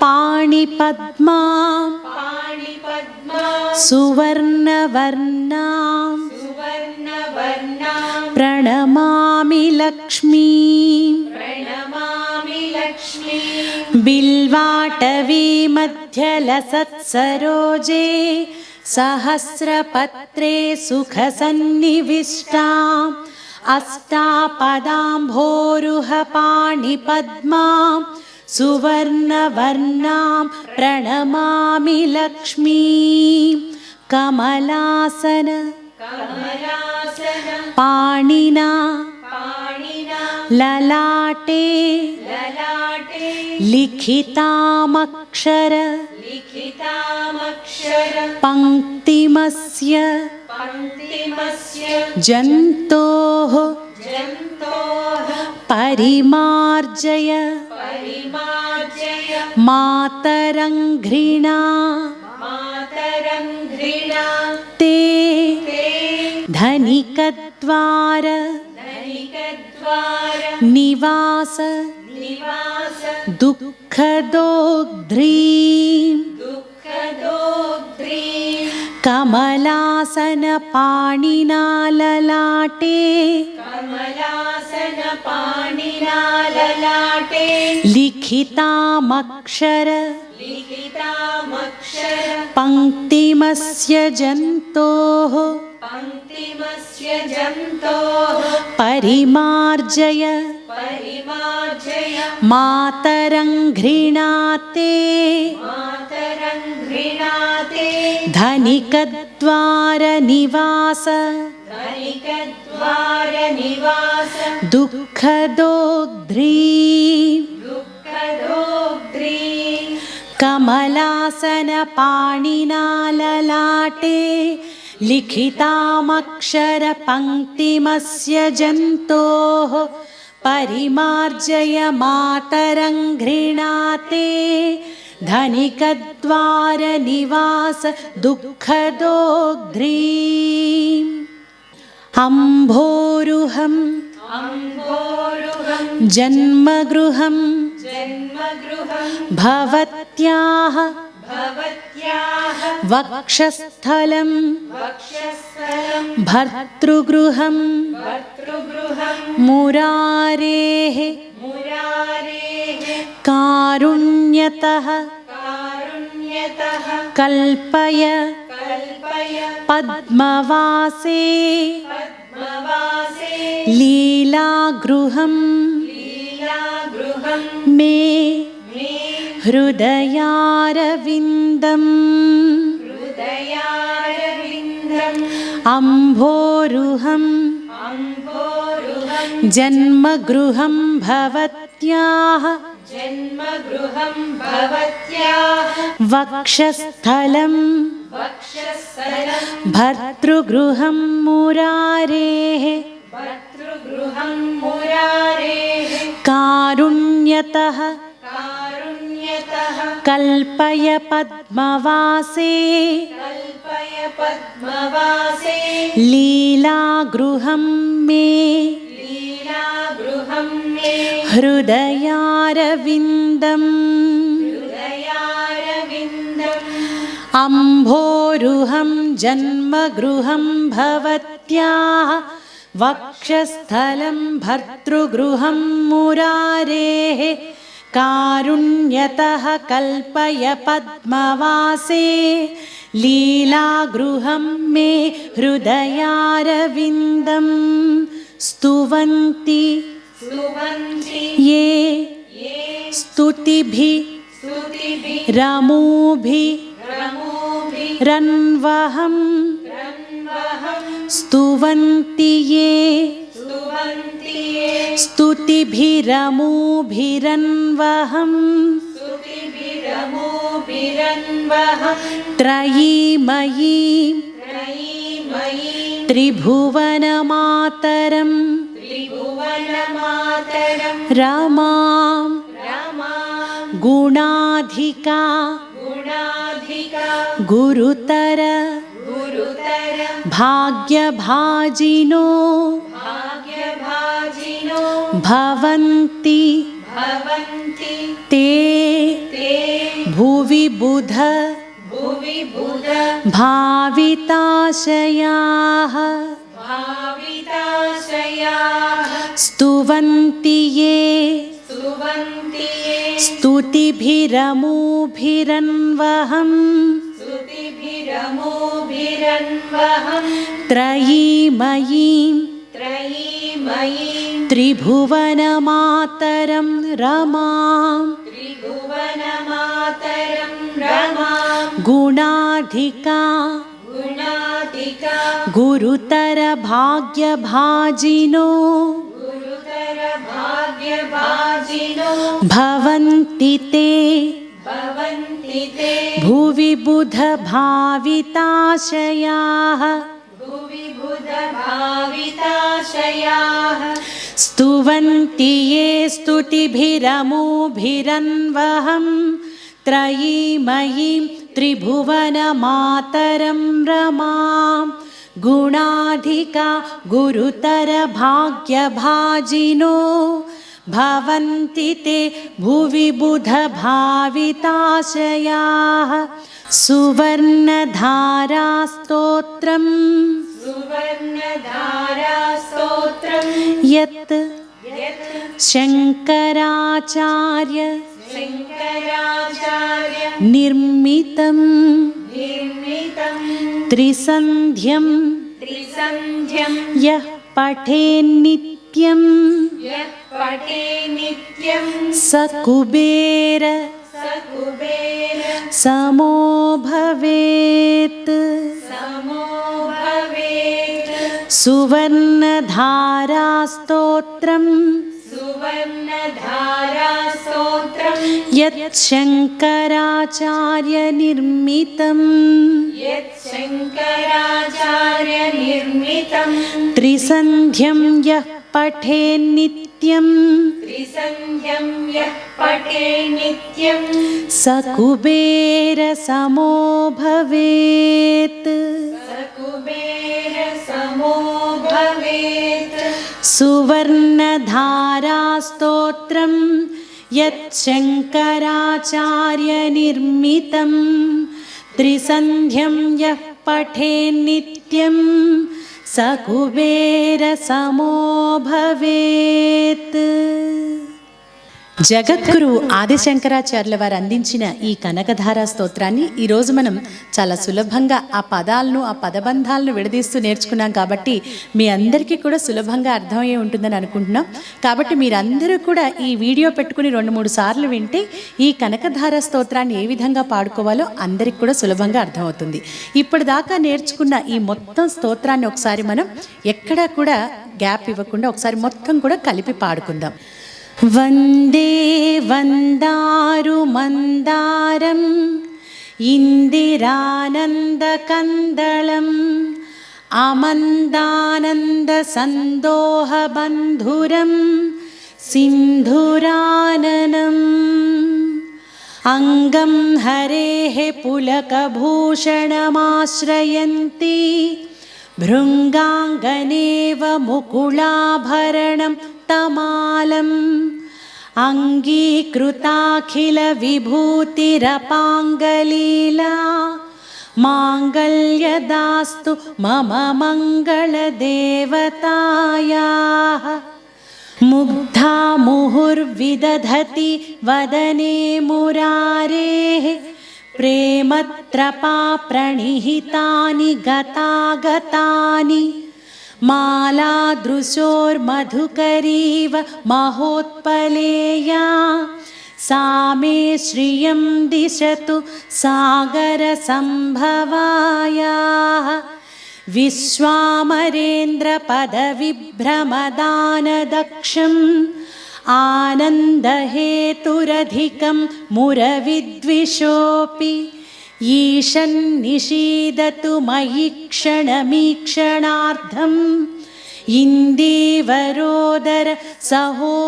पाणिपद्मां सुवर्णवर्णां प्रणमामि लक्ष्मीं बिल्वाटवीमध्यलसत्सरोजे सहस्रपत्रे सुखसन्निविष्टाम् अष्टापदाम्भोरुह पाणिपद्मां सुवर्णवर्णां प्रणमामि लक्ष्मीं कमलासन पाणिना ललाटे लिखितामक्षर पंक्तिमस्य जन्तोः परिमार्जय मातरङ्घ्रिणा ते धनिकद्वार निवास दुःखदोग्ध्रीं कमलासन पाणिना ललाटे लिखितामक्षर पंक्तिमस्य जन्तोः परिमार्जय मातरङ्घ्रिणा ते धनिकद्वार निवास निवास दुःखदोग्ध्री दुःखदोग्ध्री कमलासन पाणिना ललाटे लिखितामक्षर पंक्तिमस्य जन्तोः परिमार्जय मातरं घृणाते धनिकद्वार निवास दुःखदोग्ध्री अम्भोरुहम् अम्भोरुहं जन्मगृहं जन्मगृहं भवत्याः भवत्याः वक्षस्थलं वक्षस्थलं भर्तृगृहं भर्तृगृहं मुरारेः मुरारेः कारुण्यतः कारुण्यतः कल्पय कल्पय पद्मवासे पद्मवासे लीलागृहं लीलागृहं मे मे हृदयारविन्दम् हृदयारविन्दम् अम्भोरुहम् अम्भोरुहं जन्मगृहं भवत्याः जन्मगृहं भवत्याः वक्षस्थलं वक्षस्थलं भर्तृगृहं मुरारेः भर्तृगृहं मुरारेः कारुण्यतः कारुण्यतः कल्पय पद्मवासे कल्पय पद्मवासे लीलागृहं मे लीलागृहं मे हृदयारविन्दम् हृदयारविन्दम् अम्भोरुहं जन्मगृहं भवत्याः वक्षस्थलं भर्तृगृहं मुरारेः कारुण्यतः कल्पय पद्मवासे लीलागृहं मे हृदयारविन्दम् स्तुवन्ति स्तुवन्ति ये ये स्तुतिभिः स्तुतिभिः रमूभिः रमोभिः रन्वहम् रन्वहं स्तुवन्ति ये स्तुवन्ति ये स्तुतिभिरमूभिरन्वहम् स्तुतिभिरमोभिरन्वहं त्रयीमयीं त्रयीमयीं त्रिभुवनमातरं त्रिभुवनमातरं रमां रमां गुणाधिका गुणाधिका गुरुतर गुरुतर भाग्यभाजिनो भाग्यभाजिनो भवन्ति भवन्ति ते ते भुवि बुध भुवि बुध भाविताशयाः भाविताशयाः स्तुवन्ति ये स्तुवन्ति ये स्तुतिभिरमूभिरन्वहम् स्तुतिभिरमोभिरन्वहं त्रयीमयीं त्रयीमयीं त्रिभुवनमातरं रमां त्रिभुवनमातरं रमां गुणाधिका गुणाधिका गुरुतर भाग्यभाजिनो गुरुतर भाग्यभाजिनो भवन्ति ते भवन्ति ते भुवि बुध भाविताशयाः भुवि बुध भाविताशयाः स्तुवन्ति ये स्तुतिभिरमूभिरन्वहम् त्रयीमयीं त्रिभुवनमातरं रमां गुणाधिका गुरुतर भाग्यभाजिनो भवन्ति ते भुवि बुध भाविताशयाः सुवर्णधारास्तोत्रम् सुवर्णधारास्तोत्रं यत् यत् शङ्कराचार्य शङ्कराचार्य निर्मितं निर्मितं त्रिसन्ध्यं त्रिसन्ध्यं यः पठेन्नित्यं यत् पठे नित्यं स कुबेर स कुबेर समो भवेत् समो भवेत् సువర్ణధారాస్తోత్రం యత్ శంకరాచార్య నిర్మితం త్రిసంధ్యం యః పఠేన్నిత్యం స కుబేర సమో భవేత్. సువర్ణధారాస్తోత్రం యత్ శంకరాచార్య నిర్మితం త్రిసంధ్యం యః పఠేన్నిత్యం స కుబేర సమో భవేత్. జగద్గురు ఆదిశంకరాచార్యుల వారు అందించిన ఈ కనకధారా స్తోత్రాన్ని ఈరోజు మనం చాలా సులభంగా ఆ పదాలను ఆ పదబంధాలను విడదీస్తూ నేర్చుకున్నాం కాబట్టి మీ అందరికీ కూడా సులభంగా అర్థమయ్యే ఉంటుందని అనుకుంటున్నాం. కాబట్టి మీరందరూ కూడా ఈ వీడియో పెట్టుకుని 2-3 సార్లు వింటే ఈ కనకధారా స్తోత్రాన్ని ఏ విధంగా పాడుకోవాలో అందరికి కూడా సులభంగా అర్థమవుతుంది. ఇప్పటిదాకా నేర్చుకున్న ఈ మొత్తం స్తోత్రాన్ని ఒకసారి మనం ఎక్కడా కూడా గ్యాప్ ఇవ్వకుండా ఒకసారి మొత్తం కూడా కలిపి పాడుకుందాం. వందే వందారు మందారం ఇందిరానందకందళం అమందానంద సందోహబంధురం సింధురాననం అంగం హరేః పులకభూషణమాశ్రయంతి భృంగాంగనేవ ముకుళాభరణం తమాలం అంగీకృతాఖిల విభూతిరపాంగలీలా మాంగళ్యదాస్తు మమ మంగళదేవతాయాః. ముగ్ధా ముహుర్విదధతి వదనే మురారేః ప్రేమత్రపా ప్రణిహితాని గతాగతాని మాలాదృశోర్మధుకరీవ మహోత్పలేయా సా మే శ్రియం దిశతు సాగర సంభవాయాః. విశ్వామరేంద్ర పదవిభ్రమదానదక్షం ఆనందహేతురధికం మురవిద్విషోపి ఈశన్నిషీదతు మయి క్షణమీక్షణార్థం ఇందీవరోదర సహోదరమిందిరాయాః.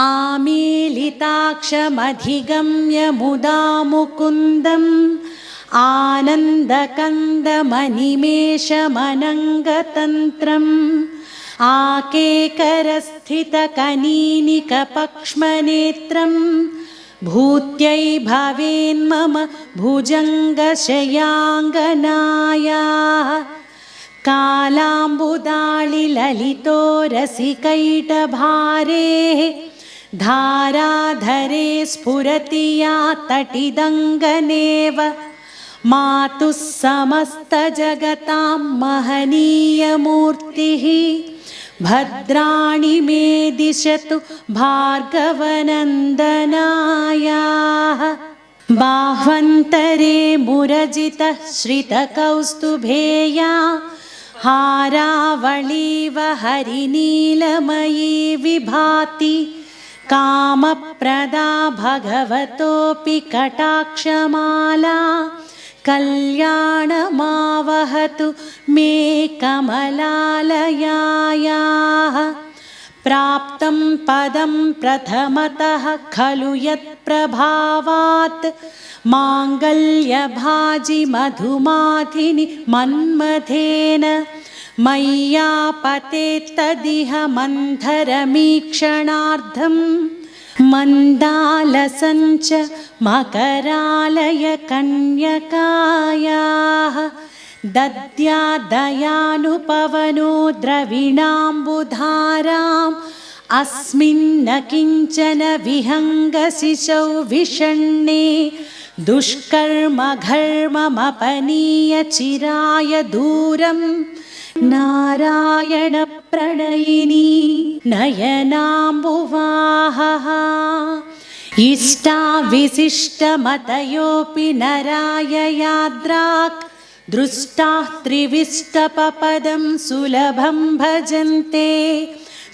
ఆమీలితాక్షమధిగమ్య ముదా ముకుందం ఆనందకందమనిమేషమనంగతంత్రం ఆకేకరస్థితకనీనికపక్ష్మనేత్రం భూత్యై భవేన్మమ భుజంగశయాంగనాయాః. కాలాంబుదాళిలలితో రసికైటభారేః ధారాధరే స్ఫురతి యా తటిదంగనేవ మాతుః సమస్తజగతాం మహనీయమూర్తిః. భద్రాణి మే దిశతు భార్గవనందనాయాః. బాహ్వంతరే మురజితః శ్రితకౌస్తుభేయా హారావళీవ హరినీలమయీ విభాతి. కామప్రదా భగవతోపి కటాక్షమాలా కళ్యాణమావహతు మే కమలాలయాయాః. ప్రాప్తం పదం ప్రథమతః ఖలు యత్ప్రభావాత్ మాంగళ్యభాజి మధుమాధిని మన్మథేన మయ్యాపతేత్తదిహ మంధరమీక్షణార్థం మందాలసంచ మకరాలయ కన్యకాయాః. దద్యాదయానుపవనో ద్రవిణాంబుధారాం అస్మిన్న కించన విహంగశిశౌ విషణ్ణే దుష్కర్మఘర్మమపనీయ చిరాయ దూరం నారాయణ ప్రణయిని నయనాంబువాహః. ఇష్టా విశిష్టమతయోపి నరాయ యాద్రాక్ दृष्टाः त्रिविष्टपपदं सुलभं भजन्ते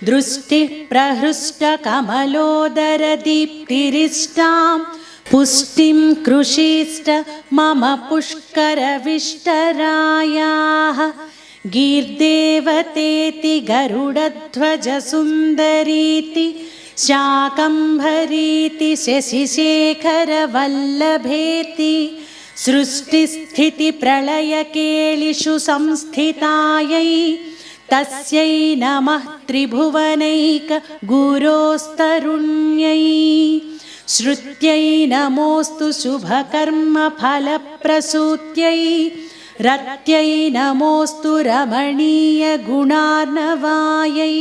दृष्टिः प्रहृष्टकमलोदरदीप्तिरिष्टां पुष्टिं कृषीष्ट मम पुष्करविष्टरायाः गीर्देवतेति गरुडध्वजसुन्दरीति शाकम्भरीति शशिशेखरवल्लभेति सृष्टिस्थितिप्रलयकेलिषु संस्थितायै तस्यै नमः त्रिभुवनैकगुरोस्तरुण्यै श्रुत्यै नमोऽस्तु शुभकर्मफलप्रसूत्यै रत्यै नमोऽस्तु रमणीयगुणार्णवायै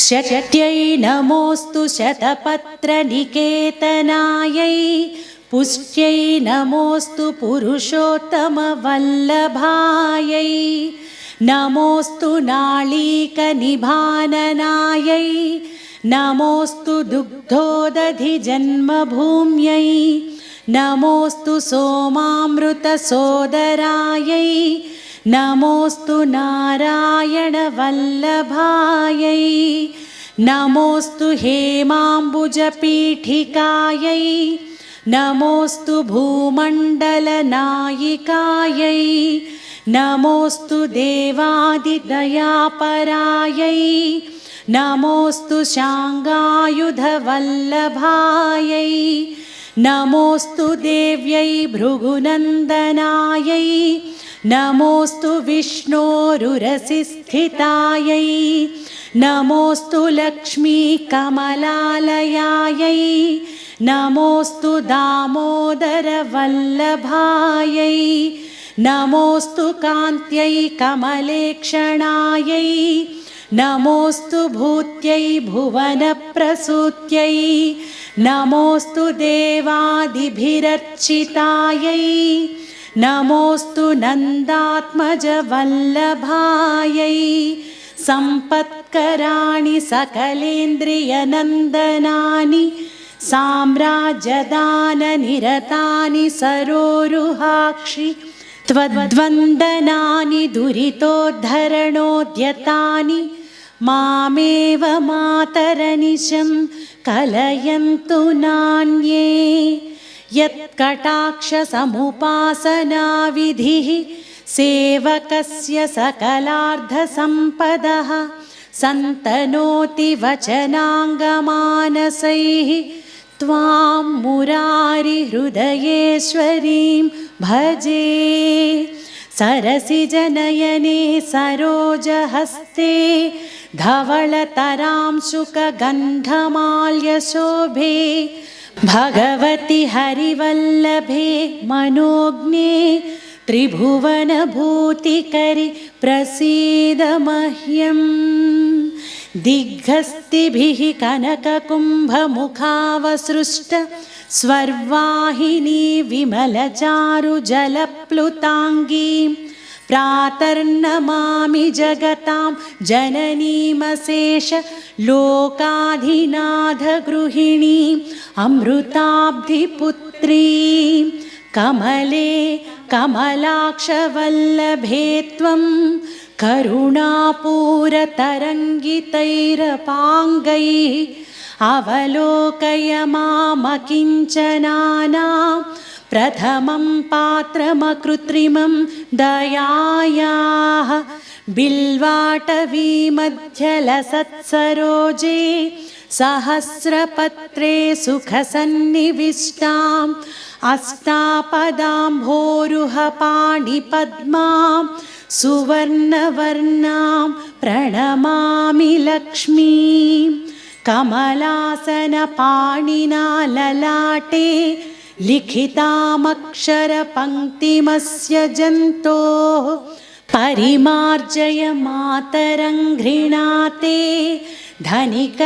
शट्यै नमोऽस्तु शतपत्रनिकेतनायै पुष्ट्यै नमोऽस्तु पुरुषोत्तमवल्लभायै नमोऽस्तु नाळीकनिभाननायै नमोऽस्तु दुग्धोदधिजन्मभूम्यै नमोऽस्तु सोमामृतसोदरायै नमोऽस्तु नारायणवल्लभायै नमोऽस्तु हेमाम्बुजपीठिकायै नमोऽस्तु भूमण्डलनायिकायै नमोऽस्तु देवादिदयापरायै नमोऽस्तु शाङ्गायुधवल्लभायै नमोऽस्तु देव्यै भृगुनन्दनायै नमोऽस्तु विष्णोरुरसिस्थितायै नमोऽस्तु लक्ष्मीकमलालयायै नमोऽस्तु दामोदरवल्लभायै नमोऽस्तु कान्त्यै कमलेक्षणायै नमोऽस्तु भूत्यै भुवनप्रसूत्यै नमोऽस्तु देवादिभिरर्चितायै नमोऽस्तु नन्दात्मजवल्लभायै सम्पत्कराणि सकलेन्द्रियनन्दनानि साम्राज्यदाननिरतानि सरोरुहाक्षि त्वद्वन्दनानि दुरितोद्धरणोद्यतानि मामेव मातरनिशं कलयन्तु नान्ये यत्कटाक्षसमुपासनाविधिः सेवकस्य सकलार्धसम्पदः सन्तनोति वचनाङ्गमानसैः त्वां मुरारिहृदयेश्वरीं भजे सरसिजनयने सरोजहस्ते धवलतरांशुकगन्धमाल्यशोभे भगवति हरिवल्लभे मनोज्ञे त्रिभुवनभूतिकरि प्रसीद मह्यम् दिग्हस्तिभिः कनककुम्भमुखावसृष्ट स्वर्वाहिनी विमलचारुजलप्लुताङ्गीं प्रातर्नमामि जगतां जननीमशेष लोकाधिनाथगृहिणीम् अमृताब्धिपुत्रीं कमले कमलाक्षवल्लभे त्वं करुणापूरतरङ्गितैरपाङ्गैः अवलोकय मामकिञ्चनानां प्रथमं पात्रमकृत्रिमं दयायाः बिल्वाटवीमध्यलसत्सरोजे सहस्रपत्रे सुखसन्निविष्टाम् अष्टापदाम्भोरुहपाणिपद्मां सुवर्णवर्णां प्रणमामि लक्ष्मीं कमलासनपाणिना ललाटे लिखितामक्षरपङ्क्तिमस्य जन्तोः परिमार्जय मातरं घृणाते धनिकद्वारनिवास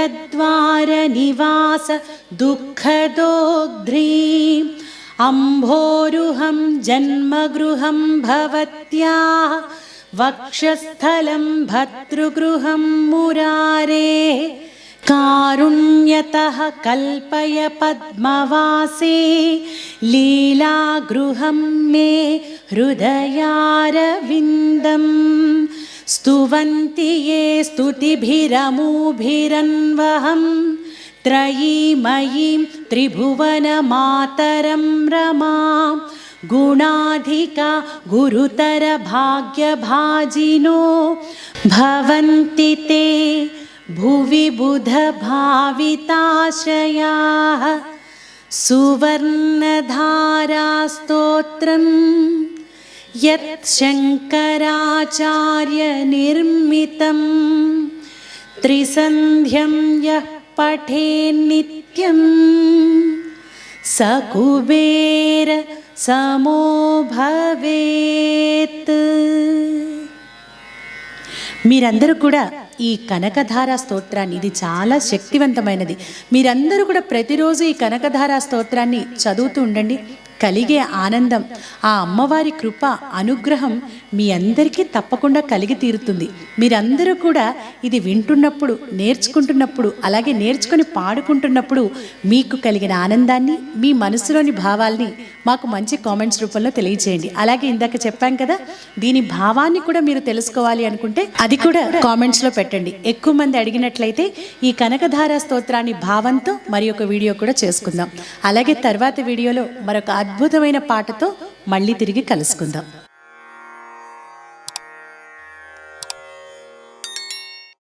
दुःखदोग्ध्रीम् अम्भोरुहं जन्मगृहं भवत्याः वक्षस्थलं भर्तृगृहं मुरारेः कारुण्यतः कल्पय पद्मवासे लीलागृहं मे हृदयारविन्दं स्तुवन्ति ये स्तुतिभिरमुभिरन्वहं त्रयीमयीं त्रिभुवनमातरं रमां गुणाधिका गुरुतरभाग्यभाजिनो भवन्ति ते भुवि बुधभाविताशयाः सुवर्णधारास्तोत्रं यत् शङ्कराचार्यनिर्मितं त्रिसन्ध्यं यः पठेन्नित्यं स कुबेर समो भवेत्। మీరందరూ కూడా ఈ కనకధార స్తోత్రాన్ని, ఇది చాలా శక్తివంతమైనది, మీరందరూ కూడా ప్రతిరోజు ఈ కనకధార స్తోత్రాన్ని చదువుతూ ఉండండి. కలిగే ఆనందం, ఆ అమ్మవారి కృప అనుగ్రహం మీ అందరికీ తప్పకుండా కలిగి తీరుతుంది. మీరందరూ కూడా ఇది వింటున్నప్పుడు, నేర్చుకుంటున్నప్పుడు, అలాగే నేర్చుకొని పాడుకుంటున్నప్పుడు మీకు కలిగిన ఆనందాన్ని, మీ మనసులోని భావాల్ని మాకు మంచి కామెంట్స్ రూపంలో తెలియజేయండి. అలాగే ఇందాక చెప్పాం కదా, దీని భావాన్ని కూడా మీరు తెలుసుకోవాలి అనుకుంటే అది కూడా కామెంట్స్లో పెట్టండి. ఎక్కువ మంది అడిగినట్లయితే ఈ కనకధార స్తోత్రాన్ని భావంతో మరి ఒక వీడియో కూడా చేసుకుందాం. అలాగే తర్వాత వీడియోలో మరొక అద్భుతమైన పాటతో మళ్ళీ తిరిగి కలుసుకుందాం.